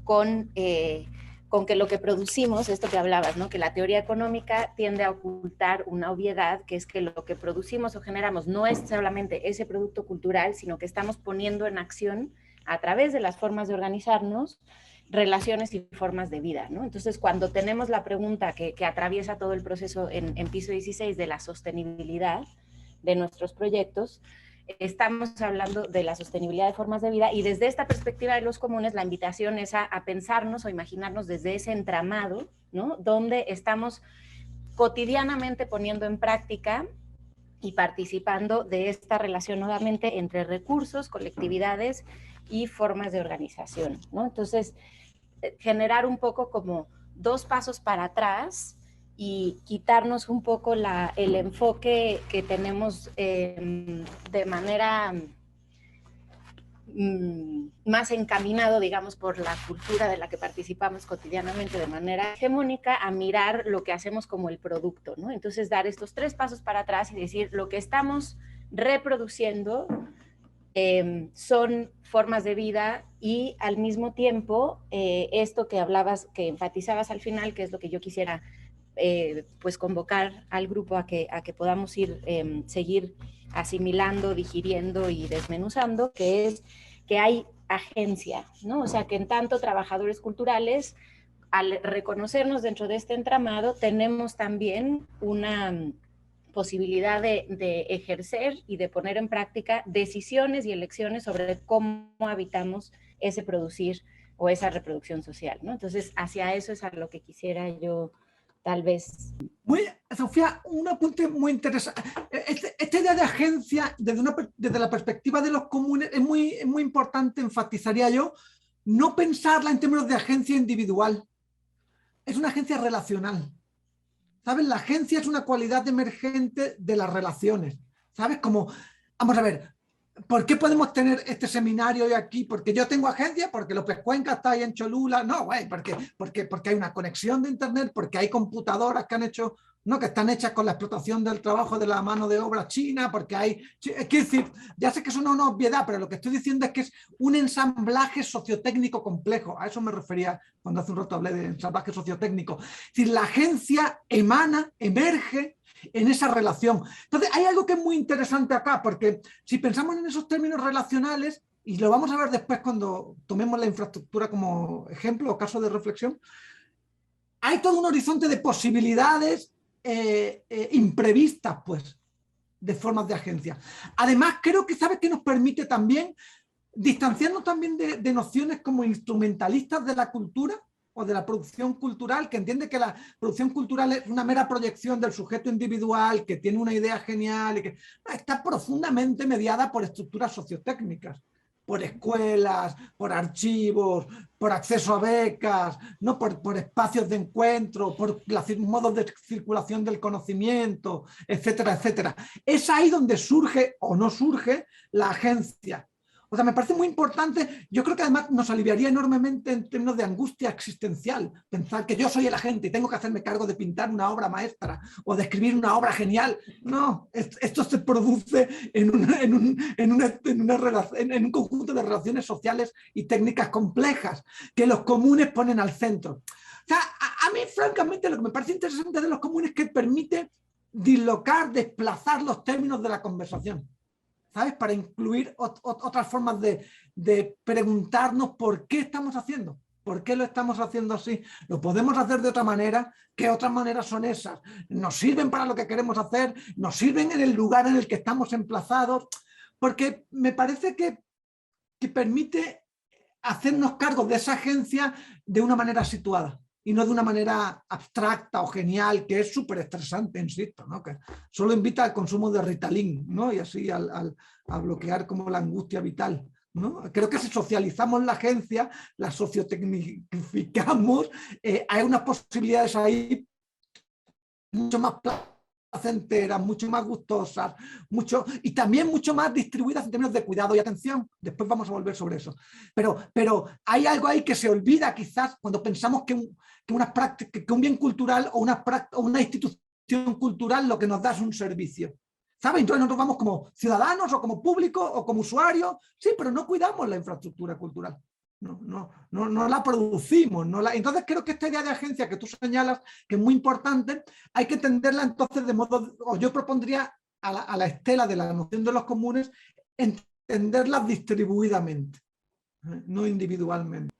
con que lo que producimos, esto que hablabas, ¿no? Que la teoría económica tiende a ocultar una obviedad, que es que lo que producimos o generamos no es solamente ese producto cultural, sino que estamos poniendo en acción a través de las formas de organizarnos relaciones y formas de vida, ¿no? Entonces, cuando tenemos la pregunta que atraviesa todo el proceso en Piso 16 de la sostenibilidad de nuestros proyectos, estamos hablando de la sostenibilidad de formas de vida y desde esta perspectiva de los comunes la invitación es a pensarnos o imaginarnos desde ese entramado, ¿no? Donde estamos cotidianamente poniendo en práctica y participando de esta relación nuevamente entre recursos, colectividades y formas de organización, ¿no? Entonces, generar un poco como dos pasos para atrás y quitarnos un poco el enfoque que tenemos de manera más encaminado, digamos, por la cultura de la que participamos cotidianamente de manera hegemónica, a mirar lo que hacemos como el producto, ¿no? Entonces, dar estos tres pasos para atrás y decir, lo que estamos reproduciendo son formas de vida y al mismo tiempo esto que hablabas, que enfatizabas al final, que es lo que yo quisiera pues convocar al grupo a que podamos ir seguir asimilando, digiriendo y desmenuzando, que es que hay agencia, ¿no? O sea, que en tanto trabajadores culturales, al reconocernos dentro de este entramado, tenemos también una posibilidad de ejercer y de poner en práctica decisiones y elecciones sobre cómo habitamos ese producir o esa reproducción social, ¿no? Entonces, hacia eso es a lo que quisiera yo tal vez. Sofía, un apunte muy interesante. Esta idea de agencia, desde la perspectiva de los comunes, es muy importante, enfatizaría yo, no pensarla en términos de agencia individual. Es una agencia relacional. ¿Sabes? La agencia es una cualidad emergente de las relaciones. ¿Sabes? Como, vamos a ver, ¿por qué podemos tener este seminario hoy aquí? ¿Porque yo tengo agencia? ¿Porque López Cuenca está ahí en Cholula? No, güey, porque hay una conexión de internet, porque hay computadoras que han hecho, no, que están hechas con la explotación del trabajo de la mano de obra china, porque hay, es decir, ya sé que eso no es una obviedad, pero lo que estoy diciendo es que es un ensamblaje sociotécnico complejo. A eso me refería cuando hace un rato hablé de ensamblaje sociotécnico. Es decir, la agencia emerge en esa relación. Entonces, hay algo que es muy interesante acá, porque si pensamos en esos términos relacionales, y lo vamos a ver después cuando tomemos la infraestructura como ejemplo o caso de reflexión, hay todo un horizonte de posibilidades imprevistas, pues, de formas de agencia. Además, creo que, ¿sabes qué nos permite también distanciarnos también de nociones como instrumentalistas de la cultura o de la producción cultural, que entiende que la producción cultural es una mera proyección del sujeto individual, que tiene una idea genial y que está profundamente mediada por estructuras sociotécnicas, por escuelas, por archivos, por acceso a becas, ¿no? por espacios de encuentro, por modos de circulación del conocimiento, etcétera, etcétera. Es ahí donde surge o no surge la agencia. O sea, me parece muy importante, yo creo que además nos aliviaría enormemente en términos de angustia existencial, pensar que yo soy el agente y tengo que hacerme cargo de pintar una obra maestra o de escribir una obra genial. No, esto se produce en un conjunto de relaciones sociales y técnicas complejas que los comunes ponen al centro. O sea, a mí francamente lo que me parece interesante de los comunes es que permite dislocar, desplazar los términos de la conversación, ¿sabes? Para incluir otras formas de preguntarnos por qué estamos haciendo, por qué lo estamos haciendo así. Lo podemos hacer de otra manera. ¿Qué otras maneras son esas? ¿Nos sirven para lo que queremos hacer? ¿Nos sirven en el lugar en el que estamos emplazados? Porque me parece que permite hacernos cargo de esa agencia de una manera situada y no de una manera abstracta o genial, que es súper estresante, insisto, ¿no? Que solo invita al consumo de Ritalin, ¿no? Y así a bloquear como la angustia vital, ¿no? Creo que si socializamos la agencia, la sociotecnificamos, hay unas posibilidades ahí mucho más placenteras, mucho más gustosas, y también mucho más distribuidas en términos de cuidado y atención. Después vamos a volver sobre eso. Pero hay algo ahí que se olvida quizás cuando pensamos que un bien cultural o una institución cultural lo que nos da es un servicio. ¿Sabes? Entonces nosotros vamos como ciudadanos o como público o como usuarios, sí, pero no cuidamos la infraestructura cultural. No la producimos. Entonces creo que esta idea de agencia que tú señalas, que es muy importante, hay que entenderla entonces de modo, o yo propondría a la estela de la noción de los comunes, entenderla distribuidamente, no individualmente.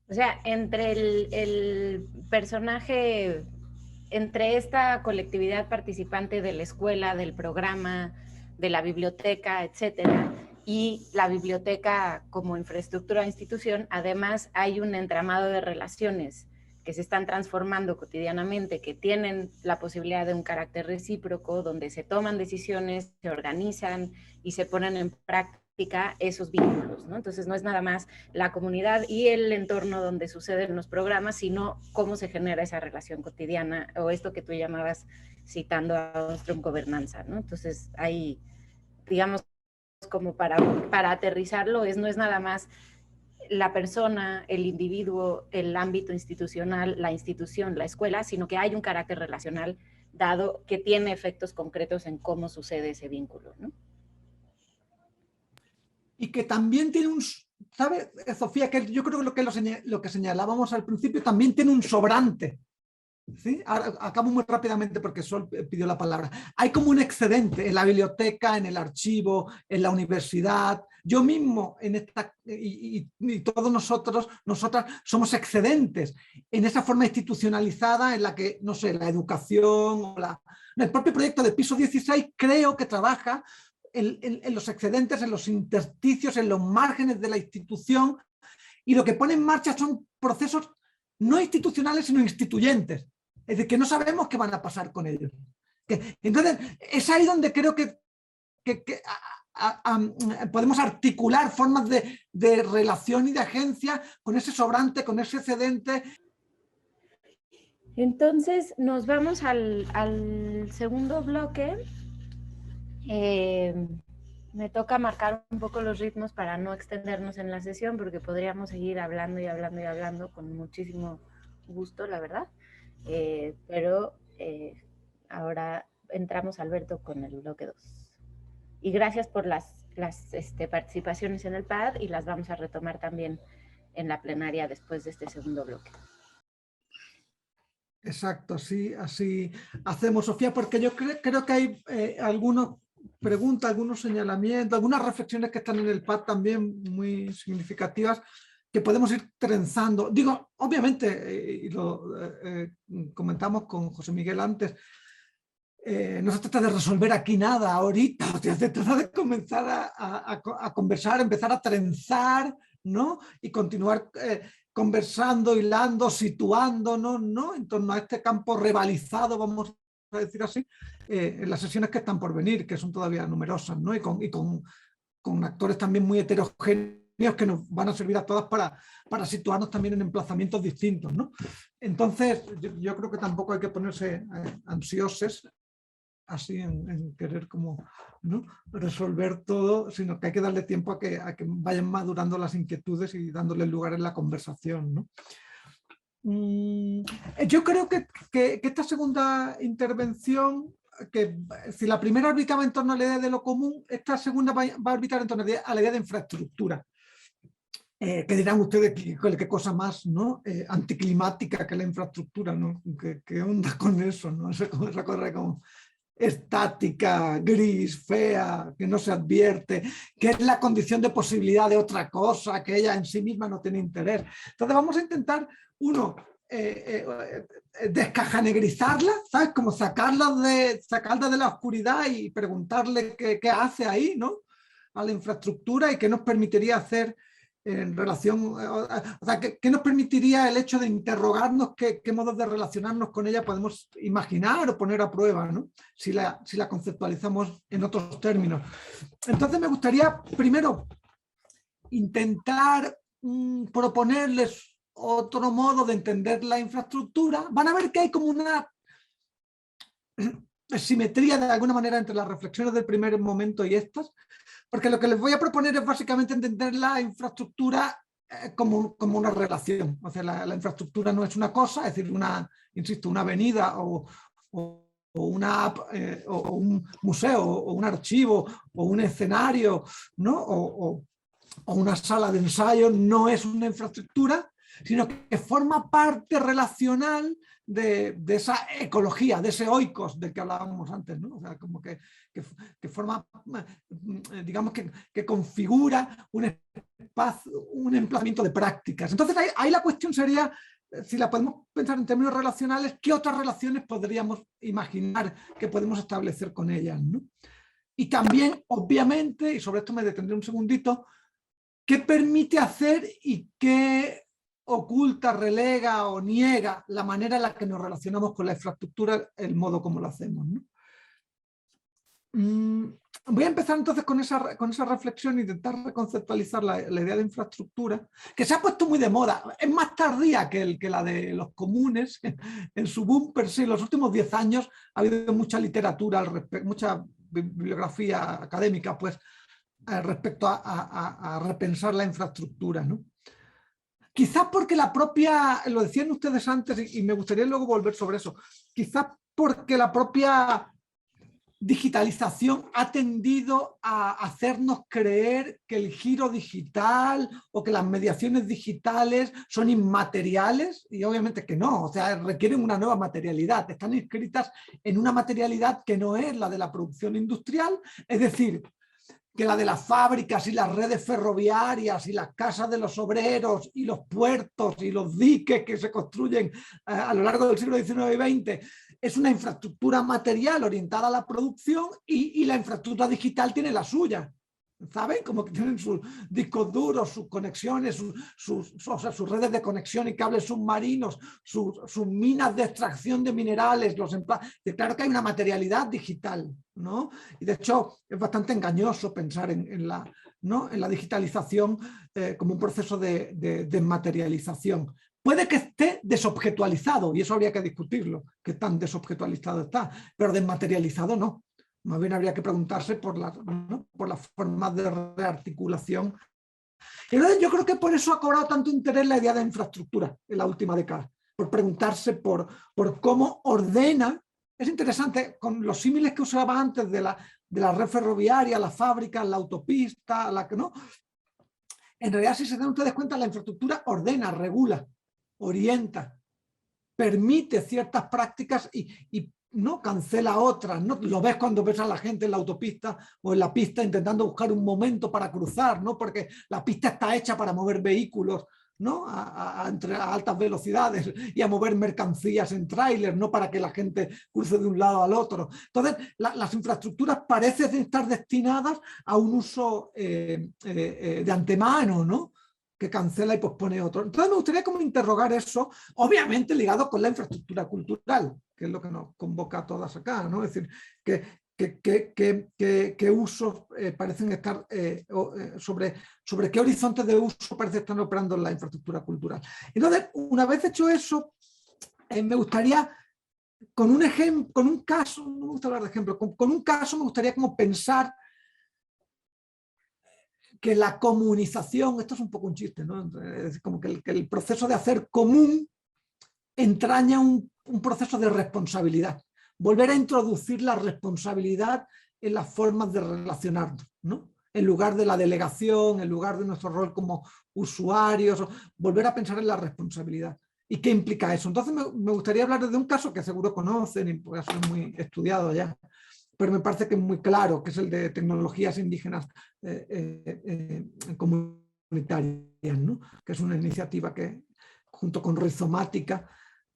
O sea, entre el personaje, entre esta colectividad participante de la escuela, del programa, de la biblioteca, etcétera, y la biblioteca como infraestructura de institución, además hay un entramado de relaciones que se están transformando cotidianamente, que tienen la posibilidad de un carácter recíproco, donde se toman decisiones, se organizan y se ponen en práctica esos vínculos, ¿no? Entonces no es nada más la comunidad y el entorno donde suceden los programas, sino cómo se genera esa relación cotidiana, o esto que tú llamabas, citando a Ostrom, gobernanza, ¿no? Entonces hay, digamos, como para aterrizarlo, no es nada más la persona, el individuo, el ámbito institucional, la institución, la escuela, sino que hay un carácter relacional dado que tiene efectos concretos en cómo sucede ese vínculo, ¿no? Y que también tiene un, ¿sabes, Sofía? Que yo creo que lo que señalábamos al principio también tiene un sobrante. ¿Sí? Ahora, acabo muy rápidamente porque Sol pidió la palabra. Hay como un excedente en la biblioteca, en el archivo, en la universidad. Yo mismo y todos nosotras somos excedentes en esa forma institucionalizada en la que, no sé, la educación el propio proyecto de Piso 16 creo que trabaja en los excedentes, en los intersticios, en los márgenes de la institución, y lo que pone en marcha son procesos no institucionales sino instituyentes. Es decir, que no sabemos qué van a pasar con ellos. Entonces, es ahí donde creo que podemos articular formas de relación y de agencia con ese sobrante, con ese excedente. Entonces, nos vamos al segundo bloque. Me toca marcar un poco los ritmos para no extendernos en la sesión, porque podríamos seguir hablando y hablando y hablando con muchísimo gusto, la verdad. Pero ahora entramos, Alberto, con el bloque 2. Y gracias por las participaciones en el PAD, y las vamos a retomar también en la plenaria después de este segundo bloque. Exacto, así hacemos, Sofía, porque yo creo que hay algunas preguntas, algunos señalamientos, algunas reflexiones que están en el PAD también muy significativas que podemos ir trenzando. Digo, obviamente, y lo comentamos con José Miguel antes, no se trata de resolver aquí nada ahorita, o sea, se trata de comenzar a conversar, empezar a trenzar, ¿no? Y continuar conversando, hilando, situándonos, ¿no? En torno a este campo rivalizado, vamos a decir así, en las sesiones que están por venir, que son todavía numerosas, ¿no? Y con actores también muy heterogéneos que nos van a servir a todas para situarnos también en emplazamientos distintos, ¿no? Entonces, yo creo que tampoco hay que ponerse ansiosos así en querer como, ¿no?, resolver todo, sino que hay que darle tiempo a que vayan madurando las inquietudes y dándole lugar en la conversación, ¿no? Yo creo que esta segunda intervención, que si la primera orbitaba en torno a la idea de lo común, esta segunda va a orbitar en torno a la idea de infraestructura. Que dirán ustedes qué cosa más, ¿no?, anticlimática que la infraestructura, ¿no? ¿Qué onda con eso, ¿no? Esa cosa como estática, gris, fea, que no se advierte, que es la condición de posibilidad de otra cosa, que ella en sí misma no tiene interés. Entonces vamos a intentar, descajanegrizarla, ¿sabes? Como sacarla de la oscuridad y preguntarle qué hace ahí, ¿no?, a la infraestructura, y qué nos permitiría hacer en relación, o sea, ¿qué nos permitiría el hecho de interrogarnos qué modos de relacionarnos con ella podemos imaginar o poner a prueba, ¿no?, si la conceptualizamos en otros términos. Entonces me gustaría primero intentar proponerles otro modo de entender la infraestructura. Van a ver que hay como una simetría de alguna manera entre las reflexiones del primer momento y estas, porque lo que les voy a proponer es básicamente entender la infraestructura como una relación. O sea, la infraestructura no es una cosa, es decir, insisto, una avenida o una app, o un museo, o un archivo, o un escenario, ¿no?, o una sala de ensayo no es una infraestructura, sino que forma parte relacional de esa ecología, de ese oikos del que hablábamos antes, ¿no? O sea, como que forma, digamos que configura un espacio, un emplazamiento de prácticas. Entonces ahí la cuestión sería, si la podemos pensar en términos relacionales, ¿qué otras relaciones podríamos imaginar que podemos establecer con ellas, ¿no? Y también, obviamente, y sobre esto me detendré un segundito, ¿qué permite hacer y qué oculta, relega o niega la manera en la que nos relacionamos con la infraestructura, el modo como lo hacemos, ¿no? Voy a empezar entonces con esa reflexión e intentar reconceptualizar la idea de infraestructura, que se ha puesto muy de moda. Es más tardía que la de los comunes. En su boom per se, en los últimos 10 años ha habido mucha literatura al respecto, mucha bibliografía académica, pues, respecto a repensar la infraestructura, ¿no? Quizás porque la propia, lo decían ustedes antes y me gustaría luego volver sobre eso, quizás porque la propia digitalización ha tendido a hacernos creer que el giro digital o que las mediaciones digitales son inmateriales, y obviamente que no, o sea, requieren una nueva materialidad, están inscritas en una materialidad que no es la de la producción industrial, es decir, que la de las fábricas y las redes ferroviarias y las casas de los obreros y los puertos y los diques que se construyen a lo largo del siglo XIX y XX es una infraestructura material orientada a la producción, y la infraestructura digital tiene la suya. ¿Saben? Como que tienen sus discos duros, sus conexiones, o sea, sus redes de conexión y cables submarinos, sus minas de extracción de minerales. Claro que hay una materialidad digital, ¿no? Y de hecho es bastante engañoso pensar en la digitalización como un proceso de desmaterialización. Puede que esté desobjetualizado, y eso habría que discutirlo, qué tan desobjetualizado está, pero desmaterializado no. Más bien habría que preguntarse por las formas de rearticulación. Y entonces yo creo que por eso ha cobrado tanto interés la idea de infraestructura en la última década, por preguntarse por cómo ordena. Es interesante, con los símiles que usaba antes de la red ferroviaria, la fábrica, la autopista, ¿no? En realidad, si se dan ustedes cuenta, la infraestructura ordena, regula, orienta, permite ciertas prácticas y no cancela otras, ¿no? Lo ves cuando ves a la gente en la autopista o en la pista intentando buscar un momento para cruzar, ¿no? Porque la pista está hecha para mover vehículos, ¿no? a altas velocidades y a mover mercancías en tráiler, no para que la gente cruce de un lado al otro. Entonces, las infraestructuras parecen estar destinadas a un uso de antemano, ¿no? Que cancela y pospone otro. Entonces me gustaría como interrogar eso, obviamente ligado con la infraestructura cultural, que es lo que nos convoca a todas acá, ¿no? Es decir, qué usos parecen estar, sobre qué horizontes de uso parece estar operando en la infraestructura cultural. Entonces, una vez hecho eso, me gustaría, con un ejemplo, con un caso, no me gusta hablar de ejemplo, con un caso me gustaría como pensar que la comunización, esto es un poco un chiste, ¿no? Es como que el proceso de hacer común entraña un proceso de responsabilidad. Volver a introducir la responsabilidad en las formas de relacionarnos, ¿no? En lugar de la delegación, en lugar de nuestro rol como usuarios, volver a pensar en la responsabilidad. ¿Y qué implica eso? Entonces me gustaría hablar de un caso que seguro conocen y puede ser muy estudiado ya, pero me parece que es muy claro, que es el de tecnologías indígenas comunitarias, ¿no? Que es una iniciativa que, junto con Rizomática,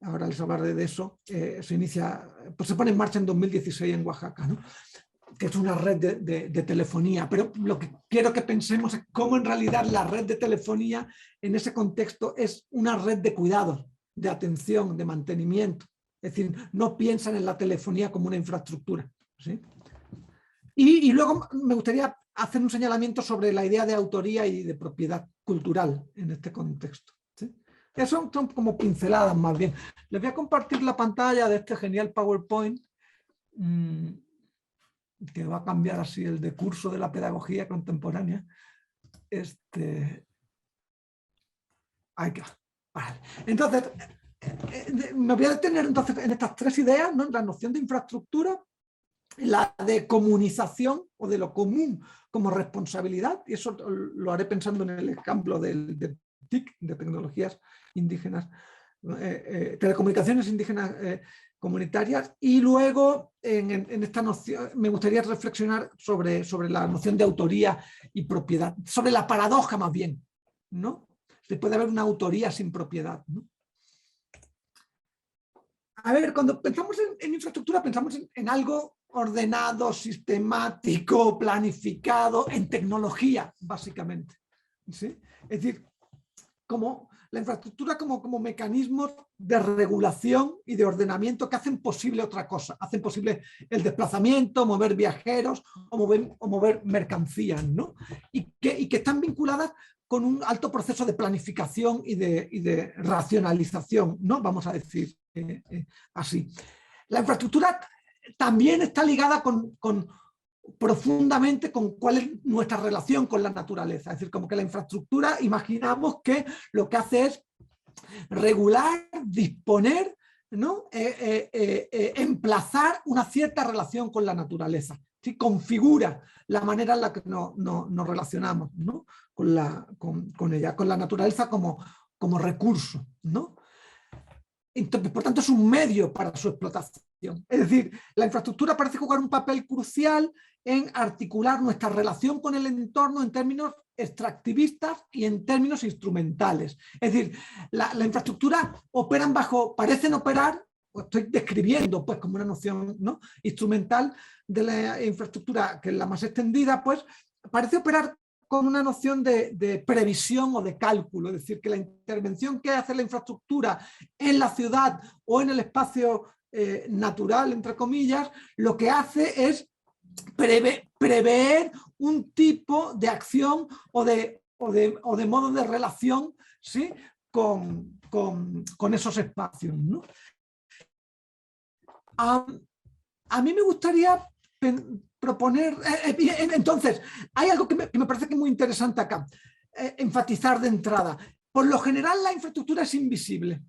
ahora les hablaré de eso, se inicia, pues se pone en marcha en 2016 en Oaxaca, ¿no? Que es una red de telefonía, pero lo que quiero que pensemos es cómo en realidad la red de telefonía en ese contexto es una red de cuidados, de atención, de mantenimiento. Es decir, no piensan en la telefonía como una infraestructura, ¿sí? Y luego me gustaría hacer un señalamiento sobre la idea de autoría y de propiedad cultural en este contexto, ¿sí? Eso son como pinceladas más bien. Les voy a compartir la pantalla de este genial PowerPoint que va a cambiar así el decurso de la pedagogía contemporánea. Ahí queda. Vale. Entonces, me voy a detener entonces en estas tres ideas, ¿no? La noción de infraestructura, la de comunización o de lo común como responsabilidad, y eso lo haré pensando en el ejemplo de TIC, de tecnologías indígenas, telecomunicaciones indígenas comunitarias, y luego en esta noción me gustaría reflexionar sobre la noción de autoría y propiedad, sobre la paradoja más bien, ¿no? Se puede haber una autoría sin propiedad, ¿no? A ver, cuando pensamos en infraestructura pensamos en algo ordenado, sistemático, planificado, en tecnología, básicamente, ¿sí? Es decir, como la infraestructura como mecanismos de regulación y de ordenamiento que hacen posible otra cosa, hacen posible el desplazamiento, mover viajeros o mover mercancías, ¿no? Y que están vinculadas con un alto proceso de planificación y de racionalización, ¿no? Vamos a decir así. La infraestructura también está ligada profundamente con cuál es nuestra relación con la naturaleza. Es decir, como que la infraestructura, imaginamos que lo que hace es regular, disponer, ¿no? Emplazar una cierta relación con la naturaleza. ¿Sí? Configura la manera en la que nos relacionamos, ¿no? con ella, con la naturaleza como recurso, ¿no? Entonces, por tanto, es un medio para su explotación. Es decir, la infraestructura parece jugar un papel crucial en articular nuestra relación con el entorno en términos extractivistas y en términos instrumentales. Es decir, la infraestructura parecen operar, pues estoy describiendo pues como una noción, ¿no?, instrumental de la infraestructura, que es la más extendida, pues parece operar con una noción de previsión o de cálculo, es decir, que la intervención que hace la infraestructura en la ciudad o en el espacio natural, entre comillas, lo que hace es prever un tipo de acción o de modo de relación, ¿sí?, con esos espacios, ¿no? A mí me gustaría proponer... entonces, hay algo que me parece que es muy interesante acá, enfatizar de entrada. Por lo general la infraestructura es invisible.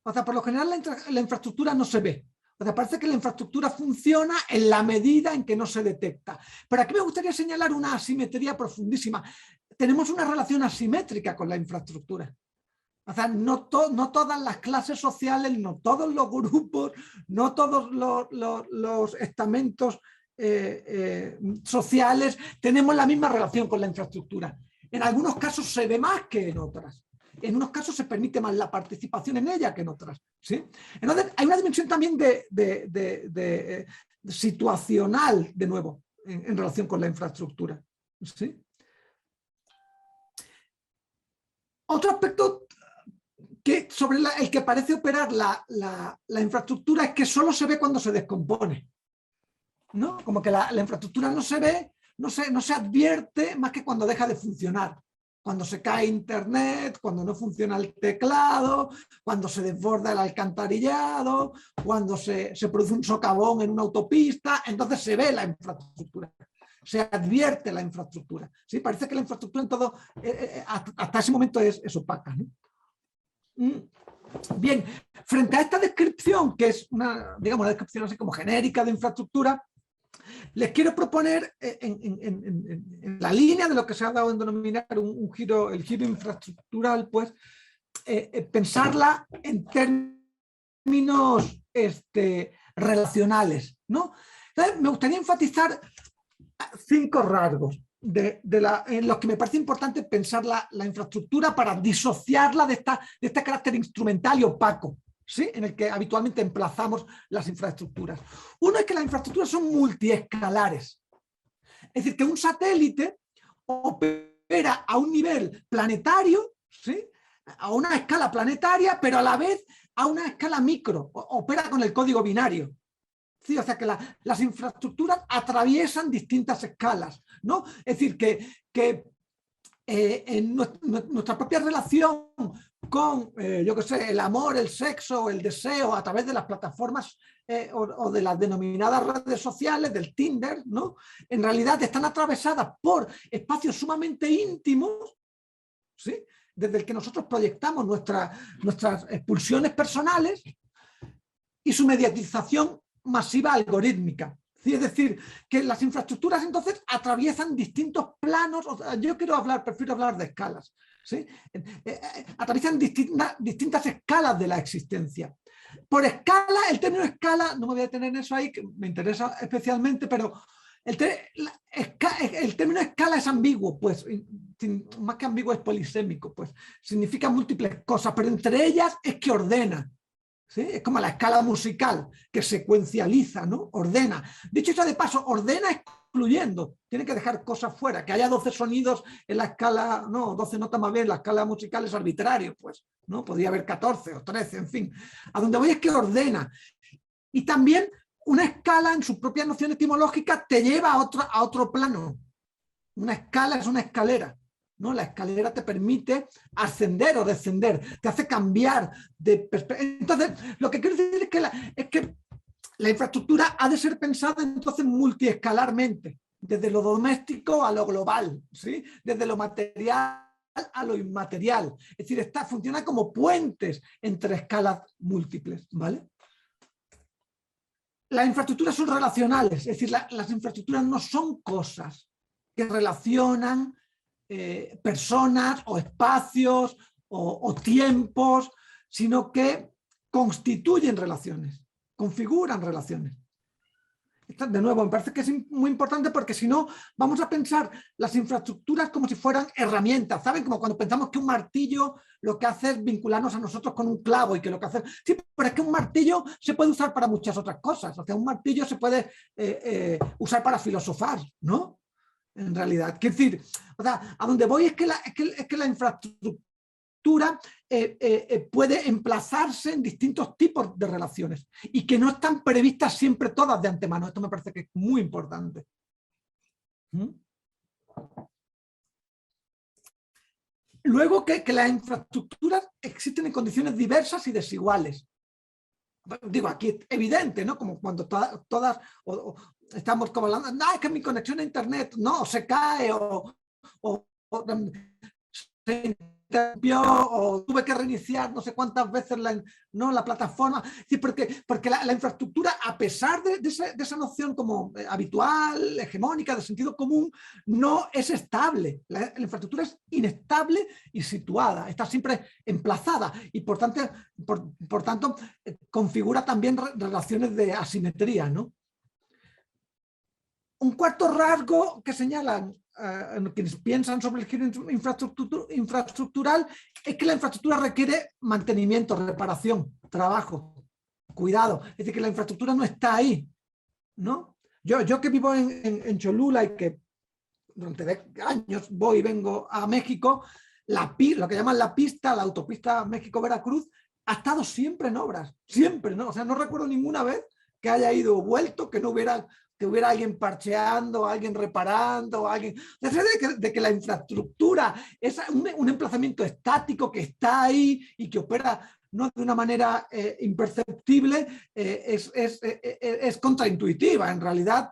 O sea, por lo general la infraestructura no se ve. O sea, parece que la infraestructura funciona en la medida en que no se detecta. Pero aquí me gustaría señalar una asimetría profundísima. Tenemos una relación asimétrica con la infraestructura. O sea, no todas las clases sociales, no todos los grupos, no todos los estamentos sociales tenemos la misma relación con la infraestructura. En algunos casos se ve más que en otras. En unos casos se permite más la participación en ella que en otras, ¿sí? Entonces, hay una dimensión también situacional, de nuevo, en relación con la infraestructura, ¿sí? Otro aspecto sobre el que parece operar la infraestructura es que solo se ve cuando se descompone, ¿no? Como que la infraestructura no se ve, no se advierte más que cuando deja de funcionar. Cuando se cae internet, cuando no funciona el teclado, cuando se desborda el alcantarillado, cuando se produce un socavón en una autopista, entonces se ve la infraestructura, se advierte la infraestructura. ¿Sí? Parece que la infraestructura en todo, hasta ese momento es opaca, ¿no? Bien, frente a esta descripción, que es una descripción así como genérica de infraestructura, les quiero proponer en la línea de lo que se ha dado en denominar el giro infraestructural, pues pensarla en términos relacionales, ¿no? Entonces, me gustaría enfatizar 5 rasgos en los que me parece importante pensar la infraestructura para disociarla de este carácter instrumental y opaco, ¿sí? En el que habitualmente emplazamos las infraestructuras. Uno es que las infraestructuras son multiescalares. Es decir, que un satélite opera a un nivel planetario, ¿sí? A una escala planetaria, pero a la vez a una escala micro, opera con el código binario. Sí, o sea que las infraestructuras atraviesan distintas escalas, ¿no? Es decir, que en nuestra propia relación con, yo qué sé, el amor, el sexo, el deseo a través de las plataformas o de las denominadas redes sociales, del Tinder, ¿no? En realidad están atravesadas por espacios sumamente íntimos, ¿sí? Desde el que nosotros proyectamos nuestras pulsiones personales y su mediatización masiva algorítmica. ¿Sí? Es decir, que las infraestructuras entonces atraviesan distintos planos. O sea, yo prefiero hablar de escalas, ¿sí? Atraviesan distintas escalas de la existencia. Por escala, el término escala, no me voy a detener en eso ahí, que me interesa especialmente, pero el término escala es ambiguo, pues, más que ambiguo es polisémico, pues, significa múltiples cosas, pero entre ellas es que ordena. ¿Sí? Es como la escala musical, que secuencializa, ¿no? Ordena. Dicho eso de paso, ordena excluyendo. Tiene que dejar cosas fuera. Que haya 12 sonidos en la escala, no, 12 notas más bien, la escala musical es arbitrario, pues, ¿no? Podría haber 14 o 13, en fin. A donde voy es que ordena. Y también una escala en su propia noción etimológica te lleva a otro plano. Una escala es una escalera, ¿no? La escalera te permite ascender o descender, te hace cambiar de perspectiva. Entonces, lo que quiero decir es que la infraestructura ha de ser pensada entonces multiescalarmente, desde lo doméstico a lo global, ¿sí? Desde lo material a lo inmaterial. Es decir, funciona como puentes entre escalas múltiples, ¿vale? Las infraestructuras son relacionales, es decir, las infraestructuras no son cosas que relacionan personas o espacios o tiempos, sino que constituyen relaciones, configuran relaciones. Esto, de nuevo, me parece que es muy importante porque si no vamos a pensar las infraestructuras como si fueran herramientas, ¿saben? Como cuando pensamos que un martillo lo que hace es vincularnos a nosotros con un clavo y que lo que hace... Sí, pero es que un martillo se puede usar para muchas otras cosas. O sea, un martillo se puede usar para filosofar, ¿no? En realidad, quiero decir, o sea, a donde voy es que la infraestructura puede emplazarse en distintos tipos de relaciones y que no están previstas siempre todas de antemano. Esto me parece que es muy importante. Luego que las infraestructuras existen en condiciones diversas y desiguales. Digo, aquí es evidente, ¿no? Como cuando todas estamos como hablando, no, es que mi conexión a internet no, se cae o se interrumpió o tuve que reiniciar no sé cuántas veces la plataforma. Sí, porque la infraestructura, a pesar de esa noción como habitual, hegemónica, de sentido común, no es estable. La infraestructura es inestable y situada, está siempre emplazada y por tanto configura también relaciones de asimetría, ¿no? Un cuarto rasgo que señalan quienes piensan sobre el giro infraestructural es que la infraestructura requiere mantenimiento, reparación, trabajo, cuidado. Es decir, que la infraestructura no está ahí, ¿no? Yo que vivo en Cholula y que durante años voy y vengo a México, lo que llaman la pista, la autopista México-Veracruz, ha estado siempre en obras, siempre, ¿no? O sea, no recuerdo ninguna vez que haya ido o vuelto, que hubiera alguien parcheando, alguien reparando, alguien... De que la infraestructura es un emplazamiento estático que está ahí y que opera no de una manera imperceptible, es contraintuitiva. En realidad,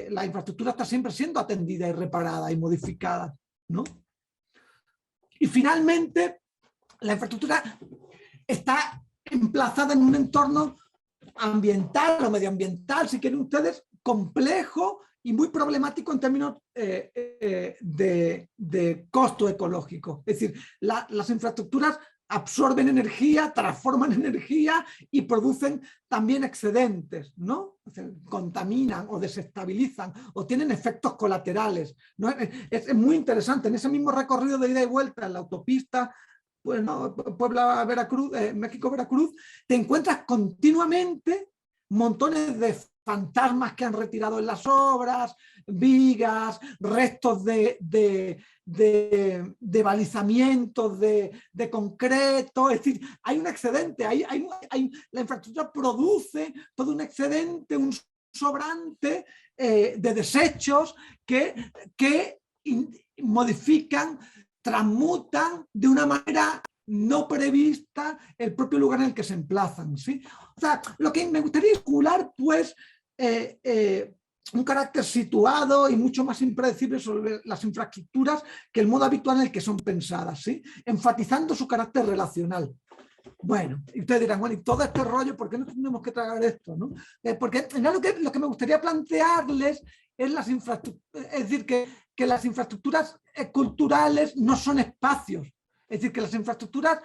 la infraestructura está siempre siendo atendida y reparada y modificada, ¿no? Y finalmente, la infraestructura está emplazada en un entorno ambiental o medioambiental, si quieren ustedes, complejo y muy problemático en términos de costo ecológico. Es decir, las infraestructuras absorben energía, transforman energía y producen también excedentes, ¿no? O sea, contaminan o desestabilizan o tienen efectos colaterales, ¿no? Es muy interesante. En ese mismo recorrido de ida y vuelta en la autopista, pues no, Puebla-Veracruz, México-Veracruz, te encuentras continuamente montones de fantasmas que han retirado en las obras, vigas, restos de balizamientos de concreto. Es decir, hay un excedente, la infraestructura produce todo un excedente, un sobrante de desechos que modifican, transmutan de una manera no prevista el propio lugar en el que se emplazan, ¿sí? O sea, lo que me gustaría vincular, pues, un carácter situado y mucho más impredecible sobre las infraestructuras que el modo habitual en el que son pensadas, ¿sí? Enfatizando su carácter relacional. Bueno, y ustedes dirán, bueno, y todo este rollo, ¿por qué no tenemos que tragar esto, ¿no? Porque lo que me gustaría plantearles es es decir, que las infraestructuras culturales no son espacios. Es decir, que las infraestructuras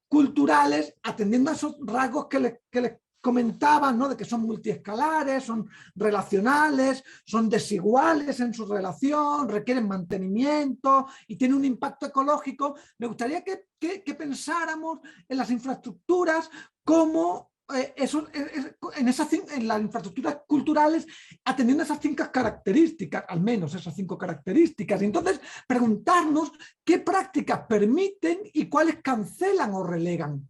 culturales, atendiendo a esos rasgos que les comentaban, ¿no? De que son multiescalares, son relacionales, son desiguales en su relación, requieren mantenimiento y tienen un impacto ecológico. Me gustaría que pensáramos en las infraestructuras como en las infraestructuras culturales, atendiendo esas 5 características, al menos esas 5 características. Y entonces preguntarnos qué prácticas permiten y cuáles cancelan o relegan.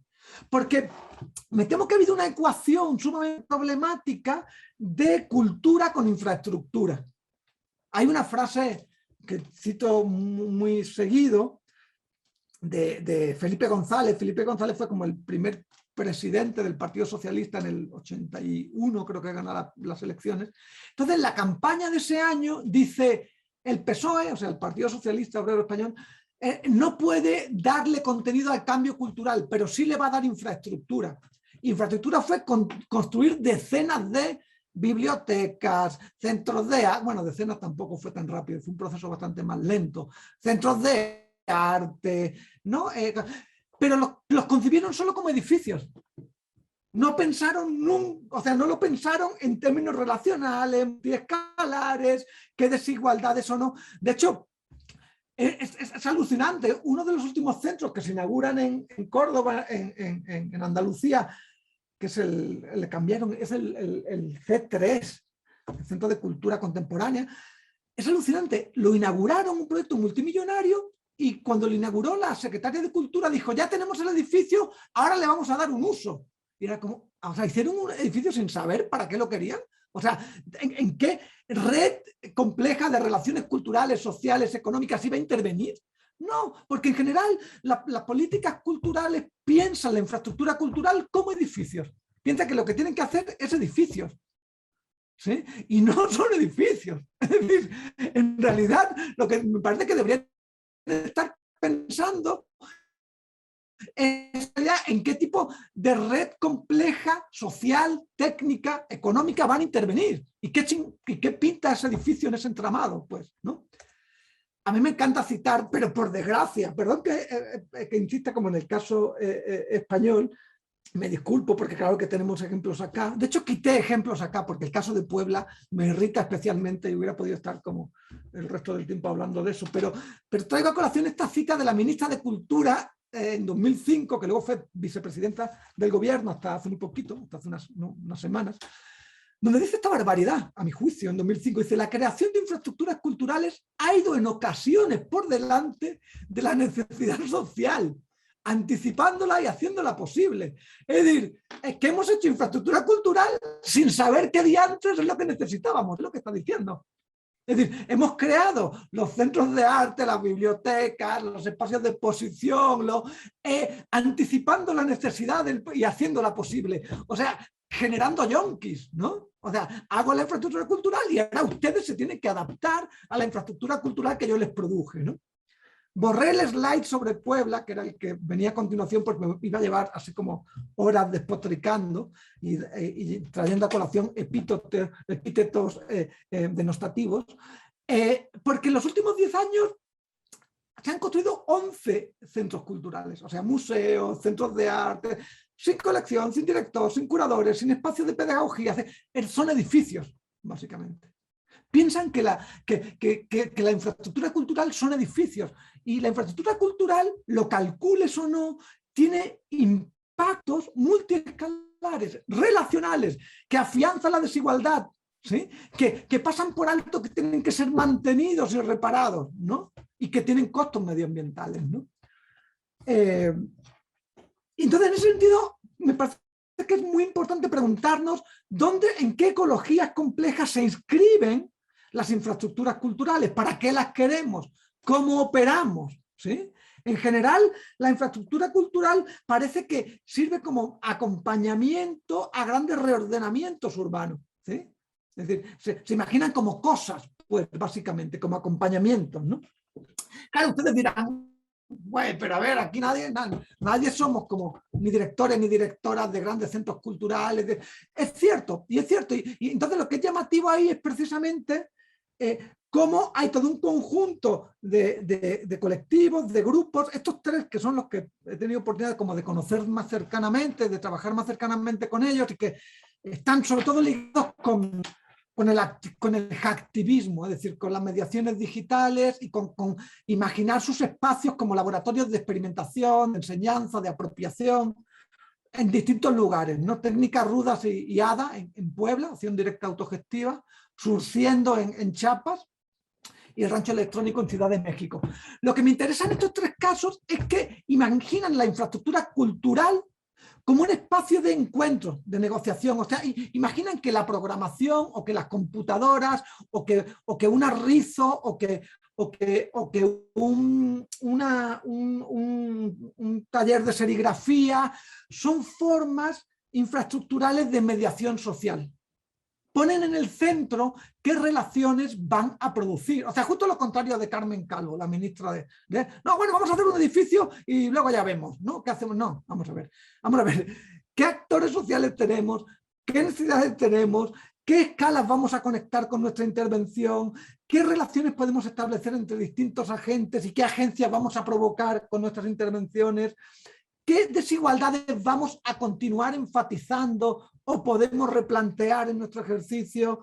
Porque me temo que ha habido una ecuación sumamente problemática de cultura con infraestructura. Hay una frase que cito muy seguido de Felipe González. Felipe González fue como el primer presidente del Partido Socialista en el 81, creo que ganó las elecciones. Entonces, la campaña de ese año dice: el PSOE, o sea, el Partido Socialista Obrero Español, no puede darle contenido al cambio cultural, pero sí le va a dar infraestructura. Infraestructura fue construir decenas de bibliotecas, centros bueno, decenas tampoco fue tan rápido, fue un proceso bastante más lento, centros de arte, ¿no? Pero los concibieron solo como edificios. No pensaron nunca, o sea, no lo pensaron en términos relacionales, multiescalares, qué desigualdades o no. De hecho, es alucinante. Uno de los últimos centros que se inauguran en Córdoba, en Andalucía, que es le cambiaron, es el C3, el Centro de Cultura Contemporánea. Es alucinante. Lo inauguraron, un proyecto multimillonario, y cuando lo inauguró la secretaria de Cultura dijo: ya tenemos el edificio, ahora le vamos a dar un uso. Y era como, o sea, hicieron un edificio sin saber para qué lo querían. O sea, ¿en qué red compleja de relaciones culturales, sociales, económicas iba a intervenir? No, porque en general las políticas culturales piensan la infraestructura cultural como edificios. Piensan que lo que tienen que hacer es edificios. ¿sí? Y no son edificios. Es decir, en realidad lo que me parece que deberían estar pensando es en qué tipo de red compleja, social, técnica, económica van a intervenir y qué pinta ese edificio en ese entramado, pues, ¿no? A mí me encanta citar, pero por desgracia, perdón que insista como en el caso español, me disculpo porque claro que tenemos ejemplos acá. De hecho, quité ejemplos acá porque el caso de Puebla me irrita especialmente y hubiera podido estar como el resto del tiempo hablando de eso. Pero traigo a colación esta cita de la ministra de Cultura en 2005, que luego fue vicepresidenta del gobierno hasta hace muy poquito, hasta hace unas semanas, donde dice esta barbaridad, a mi juicio, en 2005. Dice: la creación de infraestructuras culturales ha ido en ocasiones por delante de la necesidad social, anticipándola y haciéndola posible. Es decir, es que hemos hecho infraestructura cultural sin saber qué diantres es lo que necesitábamos, es lo que está diciendo. Es decir, hemos creado los centros de arte, las bibliotecas, los espacios de exposición, anticipando la necesidad y haciéndola posible. O sea, generando yonkis, ¿no? O sea, hago la infraestructura cultural y ahora ustedes se tienen que adaptar a la infraestructura cultural que yo les produje, ¿no? Borré el slide sobre Puebla, que era el que venía a continuación, porque me iba a llevar así como horas despotricando y trayendo a colación epítetos denostativos, porque en los últimos 10 años se han construido 11 centros culturales, o sea, museos, centros de arte, sin colección, sin director, sin curadores, sin espacios de pedagogía, son edificios, básicamente. Piensan que la infraestructura cultural son edificios y la infraestructura cultural, lo calcules o no, tiene impactos multiescalares, relacionales, que afianzan la desigualdad, ¿sí? que pasan por alto, que tienen que ser mantenidos y reparados, ¿no? Y que tienen costos medioambientales, ¿no? Entonces, en ese sentido, me parece que es muy importante preguntarnos en qué ecologías complejas se inscriben las infraestructuras culturales, para qué las queremos, cómo operamos, ¿sí? En general, la infraestructura cultural parece que sirve como acompañamiento a grandes reordenamientos urbanos, ¿sí? Es decir, se imaginan como cosas, pues básicamente, como acompañamientos, ¿no? Claro, ustedes dirán: bueno, pero a ver, aquí nadie somos como ni directores ni directoras de grandes centros culturales. Es cierto, y es cierto. Y entonces lo que es llamativo ahí es precisamente cómo hay todo un conjunto de colectivos, de grupos, estos tres que son los que he tenido oportunidad como de conocer más cercanamente, de trabajar más cercanamente con ellos y que están sobre todo ligados con el hacktivismo, es decir, con las mediaciones digitales y con imaginar sus espacios como laboratorios de experimentación, de enseñanza, de apropiación, en distintos lugares, ¿no? Técnicas Rudas y ADA en Puebla, acción directa autogestiva, Surciendo en Chiapas y el Rancho Electrónico en Ciudad de México. Lo que me interesa en estos tres casos es que imaginan la infraestructura cultural como un espacio de encuentro, de negociación. O sea, imaginan que la programación o que las computadoras o que una rizo o que un taller de serigrafía son formas infraestructurales de mediación social. Ponen en el centro qué relaciones van a producir. O sea, justo lo contrario de Carmen Calvo, la ministra no, bueno, vamos a hacer un edificio y luego ya vemos, ¿no? ¿Qué hacemos? No, vamos a ver. ¿Qué actores sociales tenemos? ¿Qué necesidades tenemos? ¿Qué escalas vamos a conectar con nuestra intervención? ¿Qué relaciones podemos establecer entre distintos agentes y qué agencias vamos a provocar con nuestras intervenciones? ¿Qué desigualdades vamos a continuar enfatizando o podemos replantear en nuestro ejercicio?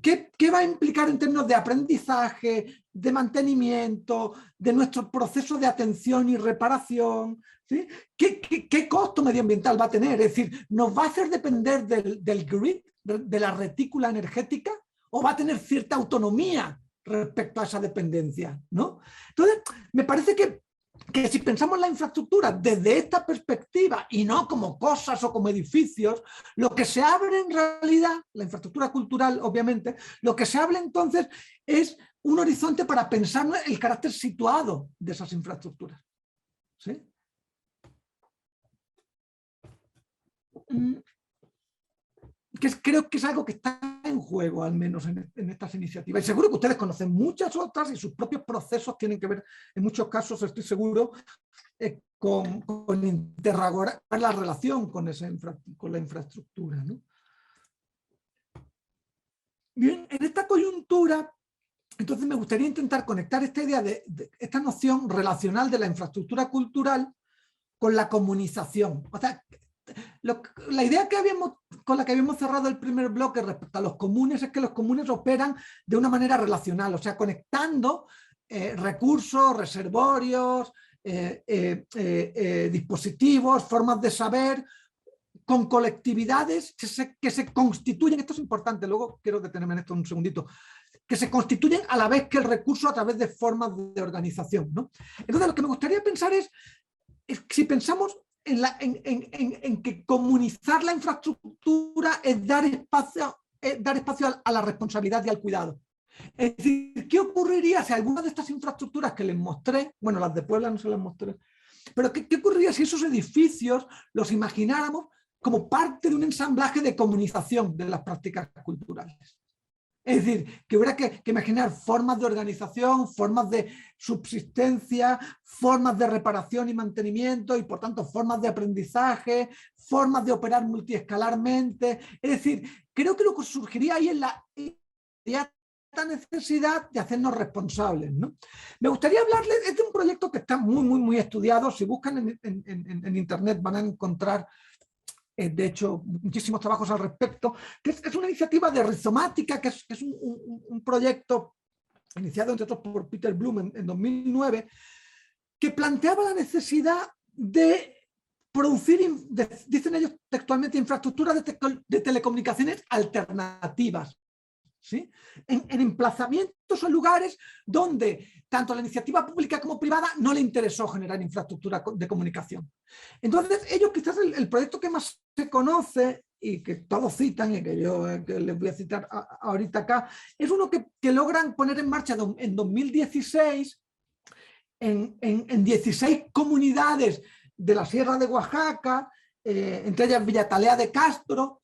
¿Qué va a implicar en términos de aprendizaje, de mantenimiento, de nuestro proceso de atención y reparación? ¿Sí? ¿Qué costo medioambiental va a tener? Es decir, ¿nos va a hacer depender del grid, de la retícula energética? ¿O va a tener cierta autonomía respecto a esa dependencia, ¿no? Entonces, me parece que si pensamos la infraestructura desde esta perspectiva y no como cosas o como edificios, lo que se abre en realidad, la infraestructura cultural obviamente, lo que se abre entonces es un horizonte para pensar el carácter situado de esas infraestructuras. ¿Sí? Creo que es algo que está en juego, al menos en estas iniciativas. Y seguro que ustedes conocen muchas otras y sus propios procesos tienen que ver, en muchos casos, estoy seguro, con interrogar la relación con la infraestructura, ¿no? Bien, en esta coyuntura, entonces me gustaría intentar conectar esta idea de esta noción relacional de la infraestructura cultural con la comunización. O sea, la idea con la que habíamos cerrado el primer bloque respecto a los comunes es que los comunes operan de una manera relacional, o sea, conectando recursos, reservorios, dispositivos, formas de saber, con colectividades que se constituyen, esto es importante, luego quiero detenerme en esto un segundito, que se constituyen a la vez que el recurso a través de formas de organización, ¿no? Entonces lo que me gustaría pensar es si pensamos en que comunizar la infraestructura es dar espacio a la responsabilidad y al cuidado. Es decir, ¿qué ocurriría si alguna de estas infraestructuras que les mostré, bueno, las de Puebla no se las mostré, pero ¿qué ocurriría si esos edificios los imagináramos como parte de un ensamblaje de comunicación de las prácticas culturales? Es decir, que hubiera que imaginar formas de organización, formas de subsistencia, formas de reparación y mantenimiento y por tanto formas de aprendizaje, formas de operar multiescalarmente. Es decir, creo que lo que surgiría ahí es la necesidad de hacernos responsables, ¿no? Me gustaría hablarles de un proyecto que está muy estudiado. Si buscan en internet van a encontrar de hecho muchísimos trabajos al respecto, que es una iniciativa de rizomática, que es un proyecto iniciado entre otros por Peter Bloom en 2009, que planteaba la necesidad de producir, dicen ellos textualmente, infraestructuras de telecomunicaciones alternativas, ¿sí? En emplazamientos o lugares donde tanto la iniciativa pública como privada no le interesó generar infraestructura de comunicación. Entonces ellos, quizás el proyecto que más se conoce y que todos citan y que yo que les voy a citar ahorita acá, es uno que logran poner en marcha en 2016 en 16 comunidades de la Sierra de Oaxaca, entre ellas Villatalea de Castro,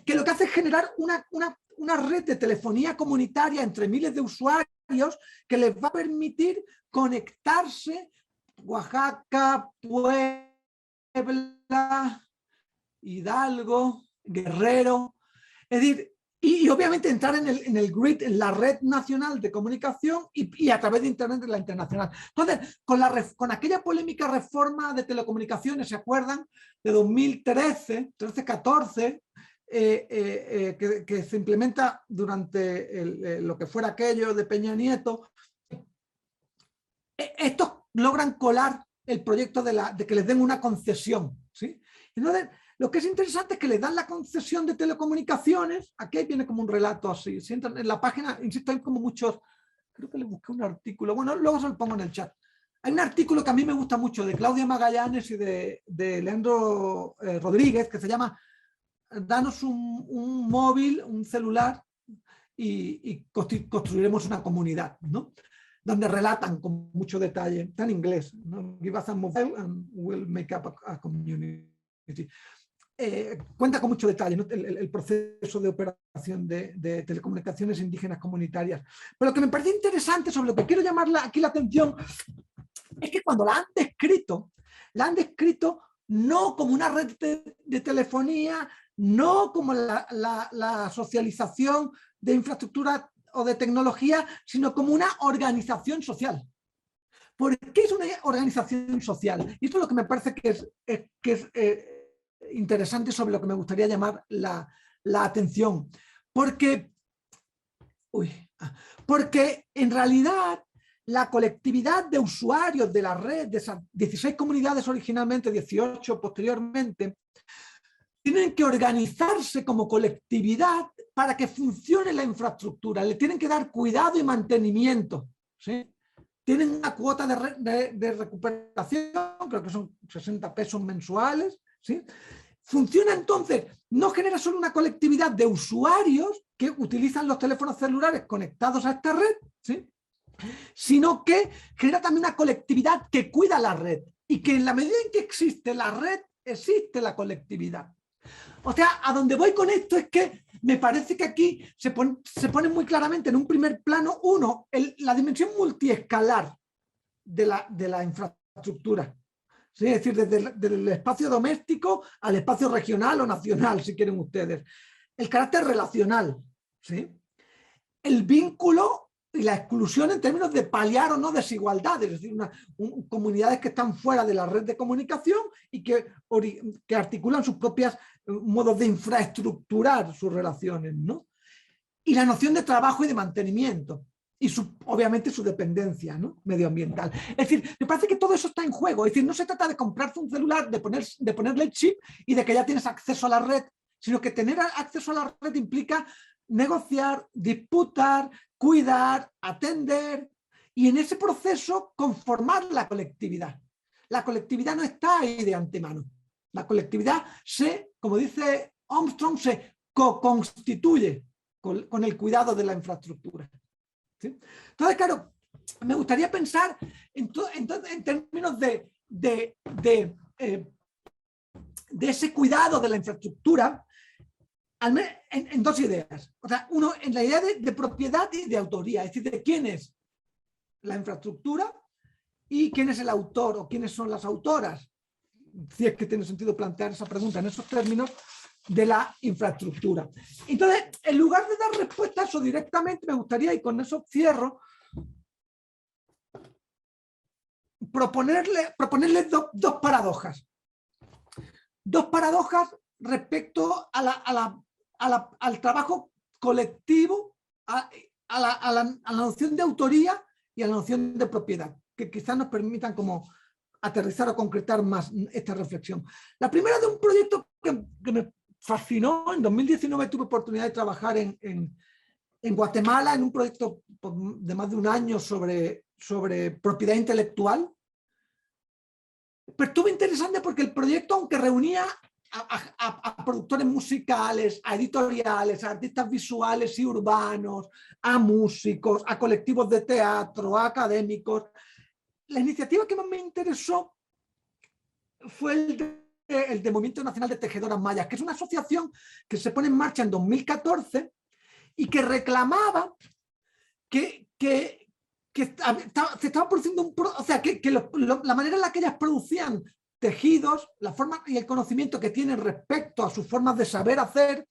que lo que hace es generar una red de telefonía comunitaria entre miles de usuarios que les va a permitir conectarse Oaxaca, Puebla, Hidalgo, Guerrero, es decir, y obviamente entrar en el grid, en la red nacional de comunicación y a través de internet en la internacional. Entonces, con aquella polémica reforma de telecomunicaciones, ¿se acuerdan? De 2013, 13-14, que se implementa durante lo que fuera aquello de Peña Nieto. Estos logran colar el proyecto de que les den una concesión, ¿sí? Entonces, lo que es interesante es que les dan la concesión de telecomunicaciones. Aquí viene como un relato así. Si entran en la página, insisto, hay como muchos, creo que les busqué un artículo, bueno, luego se lo pongo en el chat. Hay un artículo que a mí me gusta mucho de Claudia Magallanes y de Leandro Rodríguez, que se llama "Danos un móvil, un celular y construiremos una comunidad", ¿no? Donde relatan con mucho detalle, está en inglés, ¿no? "Give us a mobile and we'll make up a community". Cuenta con mucho detalle, ¿no? el proceso de operación de telecomunicaciones indígenas comunitarias. Pero lo que me parece interesante, sobre lo que quiero llamar aquí la atención, es que cuando la han descrito no como una red de telefonía, no como la socialización de infraestructura o de tecnología, sino como una organización social. ¿Por qué es una organización social? Y esto es lo que me parece que es interesante, sobre lo que me gustaría llamar la atención. Porque en realidad la colectividad de usuarios de la red, de esas 16 comunidades originalmente, 18 posteriormente, tienen que organizarse como colectividad para que funcione la infraestructura. Le tienen que dar cuidado y mantenimiento, ¿sí? Tienen una cuota de recuperación, creo que son 60 pesos mensuales, ¿sí? Funciona entonces, no genera solo una colectividad de usuarios que utilizan los teléfonos celulares conectados a esta red, ¿sí? Sino que genera también una colectividad que cuida la red y que en la medida en que existe la red, existe la colectividad. O sea, a donde voy con esto es que me parece que aquí se pone muy claramente en un primer plano, la dimensión multiescalar de la infraestructura. ¿Sí? Es decir, desde el espacio doméstico al espacio regional o nacional, si quieren ustedes. El carácter relacional, ¿sí? El vínculo y la exclusión en términos de paliar o no desigualdades, es decir, comunidades que están fuera de la red de comunicación y que articulan sus propios modos de infraestructurar sus relaciones, ¿no? Y la noción de trabajo y de mantenimiento, y obviamente su dependencia, ¿no?, medioambiental. Es decir, me parece que todo eso está en juego. Es decir, no se trata de comprarse un celular, de ponerle el chip y de que ya tienes acceso a la red, sino que tener acceso a la red implica negociar, disputar, cuidar, atender, y en ese proceso conformar la colectividad. La colectividad no está ahí de antemano. La colectividad como dice Armstrong, se co-constituye con el cuidado de la infraestructura. ¿Sí? Entonces, claro, me gustaría pensar en términos de ese cuidado de la infraestructura en dos ideas. O sea, uno, en la idea de propiedad y de autoría, es decir, de quién es la infraestructura y quién es el autor o quiénes son las autoras, si es que tiene sentido plantear esa pregunta en esos términos de la infraestructura. Entonces, en lugar de dar respuesta a eso directamente, me gustaría, y con eso cierro, proponerles dos paradojas. Dos paradojas respecto al trabajo colectivo, a la noción de autoría y a la noción de propiedad, que quizás nos permitan como aterrizar o concretar más esta reflexión. La primera, de un proyecto que me fascinó. En 2019 tuve oportunidad de trabajar en Guatemala en un proyecto de más de un año sobre propiedad intelectual. Pero estuvo interesante porque el proyecto, aunque reunía a productores musicales, a editoriales, a artistas visuales y urbanos, a músicos, a colectivos de teatro, a académicos, la iniciativa que más me interesó fue el de Movimiento Nacional de Tejedoras Mayas, que es una asociación que se pone en marcha en 2014 y que reclamaba que se estaba produciendo o sea, la manera en la que ellas producían tejidos, la forma y el conocimiento que tienen respecto a sus formas de saber hacer,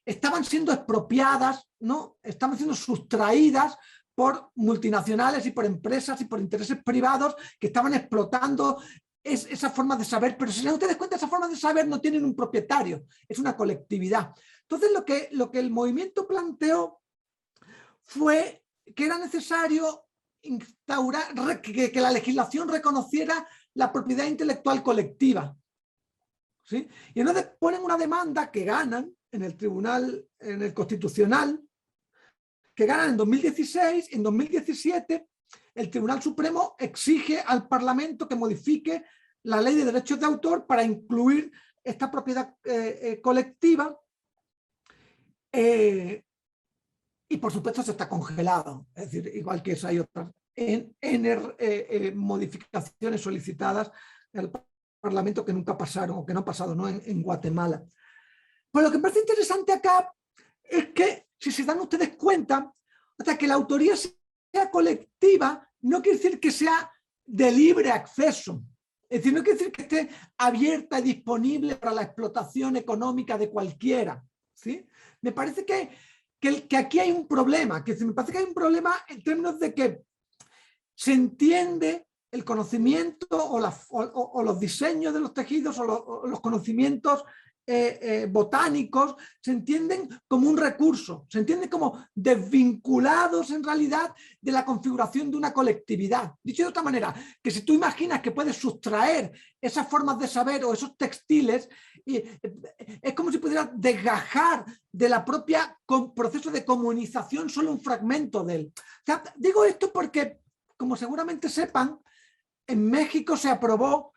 estaban siendo expropiadas, ¿no? Estaban siendo sustraídas por multinacionales y por empresas y por intereses privados que estaban explotando esa forma de saber, pero si ustedes cuenta, esa forma de saber no tienen un propietario, es una colectividad. Entonces lo que el movimiento planteó fue que era necesario instaurar, que la legislación reconociera la propiedad intelectual colectiva, ¿sí? Y entonces ponen una demanda que ganan en el tribunal, en el Constitucional, que ganan en 2016. En 2017 el Tribunal Supremo exige al Parlamento que modifique la ley de derechos de autor para incluir esta propiedad colectiva, y por supuesto se está congelado, es decir, igual que eso hay otras modificaciones solicitadas al Parlamento que nunca pasaron o que no han pasado, ¿no?, en Guatemala. Pues lo que me parece interesante acá es que, si se dan ustedes cuenta, o sea, que la autoría sea colectiva no quiere decir que sea de libre acceso. Es decir, no quiere decir que esté abierta y disponible para la explotación económica de cualquiera, ¿sí? Me parece que aquí hay un problema, me parece que hay un problema en términos de que se entiende el conocimiento o los diseños de los tejidos o los conocimientos botánicos se entienden como un recurso, se entienden como desvinculados en realidad de la configuración de una colectividad. Dicho de otra manera, que si tú imaginas que puedes sustraer esas formas de saber o esos textiles, es como si pudieras desgajar de la propia proceso de comunicación solo un fragmento de él. O sea, digo esto porque, como seguramente sepan, en México se aprobó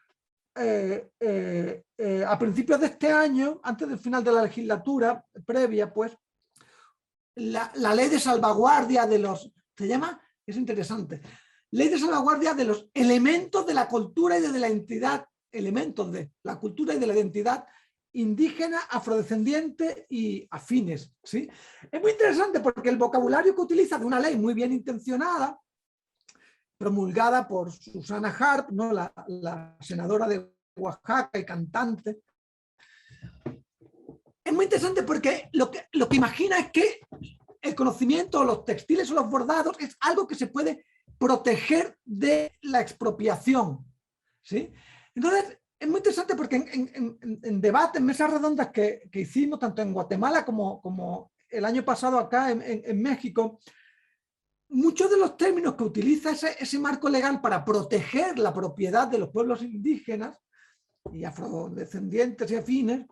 a principios de este año, antes del final de la legislatura previa, pues, la ley de salvaguardia de los, se llama, es interesante, ley de salvaguardia de los elementos de la cultura y de la identidad, elementos de la cultura y de la identidad indígenas, afrodescendientes y afines, ¿sí? Es muy interesante porque el vocabulario que utiliza de una ley muy bien intencionada, promulgada por Susana Harp, ¿no? la senadora de Oaxaca y cantante, es muy interesante porque lo que imagina es que el conocimiento, los textiles o los bordados es algo que se puede proteger de la expropiación, ¿sí? Entonces, es muy interesante porque en debates, en mesas redondas que hicimos tanto en Guatemala como el año pasado acá en México, muchos de los términos que utiliza ese marco legal para proteger la propiedad de los pueblos indígenas y afrodescendientes y afines,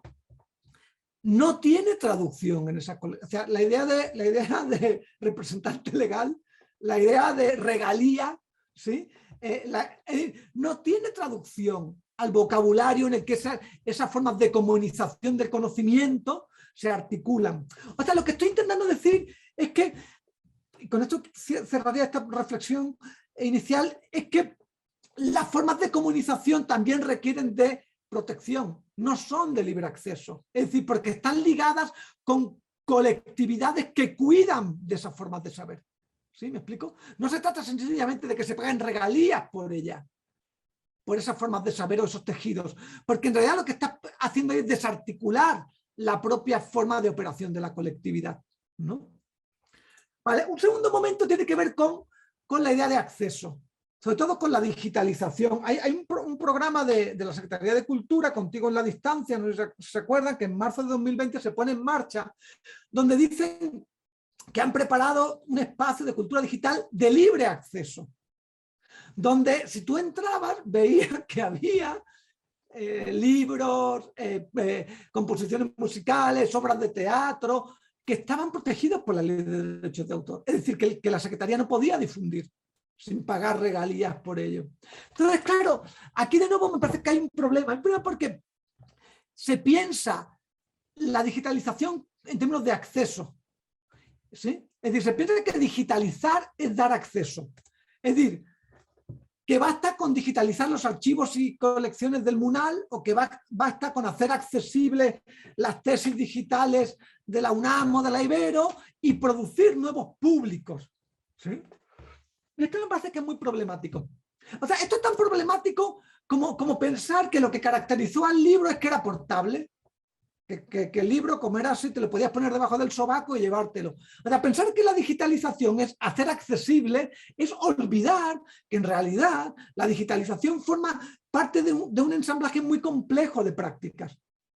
no tiene traducción en esa colección. O sea, la idea de representante legal, la idea de regalía, ¿sí? No tiene traducción al vocabulario en el que esas formas de comunicación del conocimiento se articulan. O sea, lo que estoy intentando decir es que, y con esto cerraría esta reflexión inicial, es que las formas de comunicación también requieren de protección, no son de libre acceso. Es decir, porque están ligadas con colectividades que cuidan de esas formas de saber. ¿Sí? ¿Me explico? No se trata sencillamente de que se paguen regalías por ellas, por esas formas de saber o esos tejidos, porque en realidad lo que está haciendo es desarticular la propia forma de operación de la colectividad, ¿no? Vale, un segundo momento tiene que ver con la idea de acceso, sobre todo con la digitalización. Hay un programa de la Secretaría de Cultura, Contigo en la Distancia, no sé si se acuerdan, que en marzo de 2020 se pone en marcha, donde dicen que han preparado un espacio de cultura digital de libre acceso, donde si tú entrabas veías que había libros, composiciones musicales, obras de teatro, que estaban protegidos por la ley de derechos de autor. Es decir, que la Secretaría no podía difundir sin pagar regalías por ello. Entonces, claro, aquí de nuevo me parece que hay un problema porque se piensa la digitalización en términos de acceso, ¿sí? Es decir, se piensa que digitalizar es dar acceso. Es decir, que basta con digitalizar los archivos y colecciones del MUNAL, o que basta con hacer accesibles las tesis digitales de la UNAM o de la Ibero y producir nuevos públicos, ¿sí? Y esto me parece que es muy problemático. O sea, esto es tan problemático como pensar que lo que caracterizó al libro es que era portable. Que el libro, como era así, te lo podías poner debajo del sobaco y llevártelo. O sea, pensar que la digitalización es hacer accesible, es olvidar que en realidad la digitalización forma parte de un ensamblaje muy complejo de prácticas.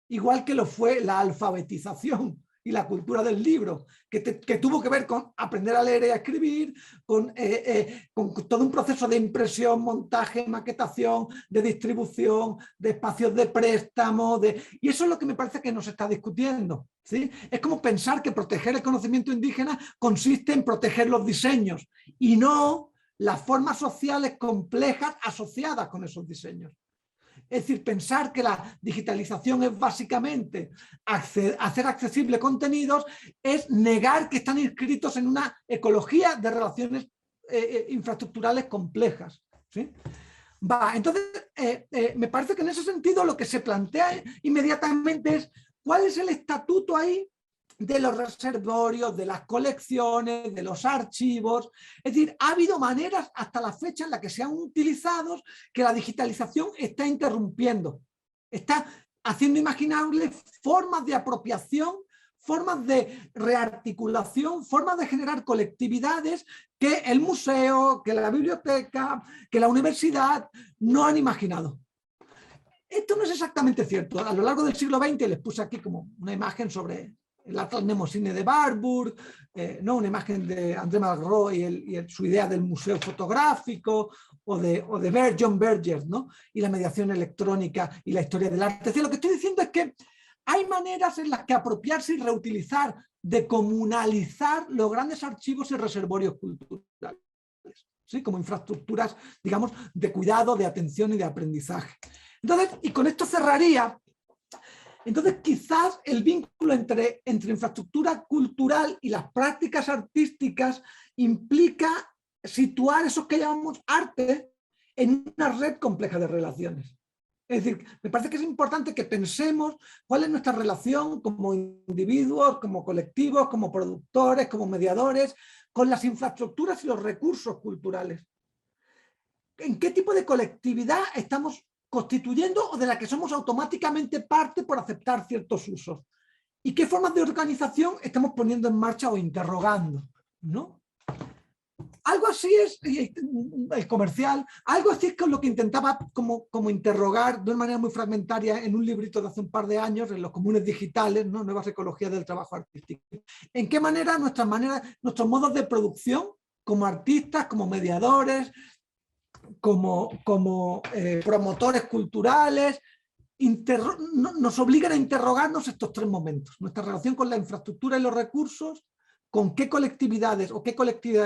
Igual que lo fue la alfabetización y la cultura del libro, que tuvo que ver con aprender a leer y a escribir, con todo un proceso de impresión, montaje, maquetación, de distribución, de espacios de préstamo, y eso es lo que me parece que nos está discutiendo, ¿sí? Es como pensar que proteger el conocimiento indígena consiste en proteger los diseños y no las formas sociales complejas asociadas con esos diseños. Es decir, pensar que la digitalización es básicamente hacer accesible contenidos es negar que están inscritos en una ecología de relaciones infraestructurales complejas, ¿sí? Entonces, me parece que en ese sentido lo que se plantea inmediatamente es cuál es el estatuto ahí de los reservorios, de las colecciones, de los archivos. Es decir, ha habido maneras hasta la fecha en las que se han utilizado que la digitalización está interrumpiendo, está haciendo imaginables formas de apropiación, formas de rearticulación, formas de generar colectividades que el museo, que la biblioteca, que la universidad no han imaginado. Esto no es exactamente cierto. A lo largo del siglo XX les puse aquí como una imagen sobre el Atlas Mnemosine de Warburg, ¿no? Una imagen de André Malraux y su idea del museo fotográfico, o de John Berger, ¿no? Y la mediación electrónica y la historia del arte. Es decir, lo que estoy diciendo es que hay maneras en las que apropiarse y reutilizar, de comunalizar los grandes archivos y reservorios culturales, ¿sí? Como infraestructuras, digamos, de cuidado, de atención y de aprendizaje. Entonces, y con esto cerraría. Entonces, quizás el vínculo entre infraestructura cultural y las prácticas artísticas implica situar eso que llamamos arte en una red compleja de relaciones. Es decir, me parece que es importante que pensemos cuál es nuestra relación como individuos, como colectivos, como productores, como mediadores, con las infraestructuras y los recursos culturales. ¿En qué tipo de colectividad estamos constituyendo o de la que somos automáticamente parte por aceptar ciertos usos? ¿Y qué formas de organización estamos poniendo en marcha o interrogando? ¿No? Algo así es el comercial, algo así es con lo que intentaba como interrogar de una manera muy fragmentaria en un librito de hace un par de años, en los comunes digitales, ¿no? Nuevas ecologías del trabajo artístico. ¿En qué manera nuestros modos de producción, como artistas, como mediadores, como promotores culturales, nos obligan a interrogarnos estos tres momentos? Nuestra relación con la infraestructura y los recursos, con qué colectividades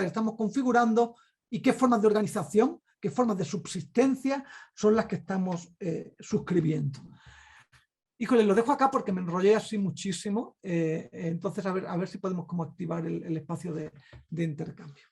estamos configurando y qué formas de organización, qué formas de subsistencia son las que estamos suscribiendo. Híjole, lo dejo acá porque me enrollé así muchísimo, entonces a ver si podemos como activar el espacio de intercambio.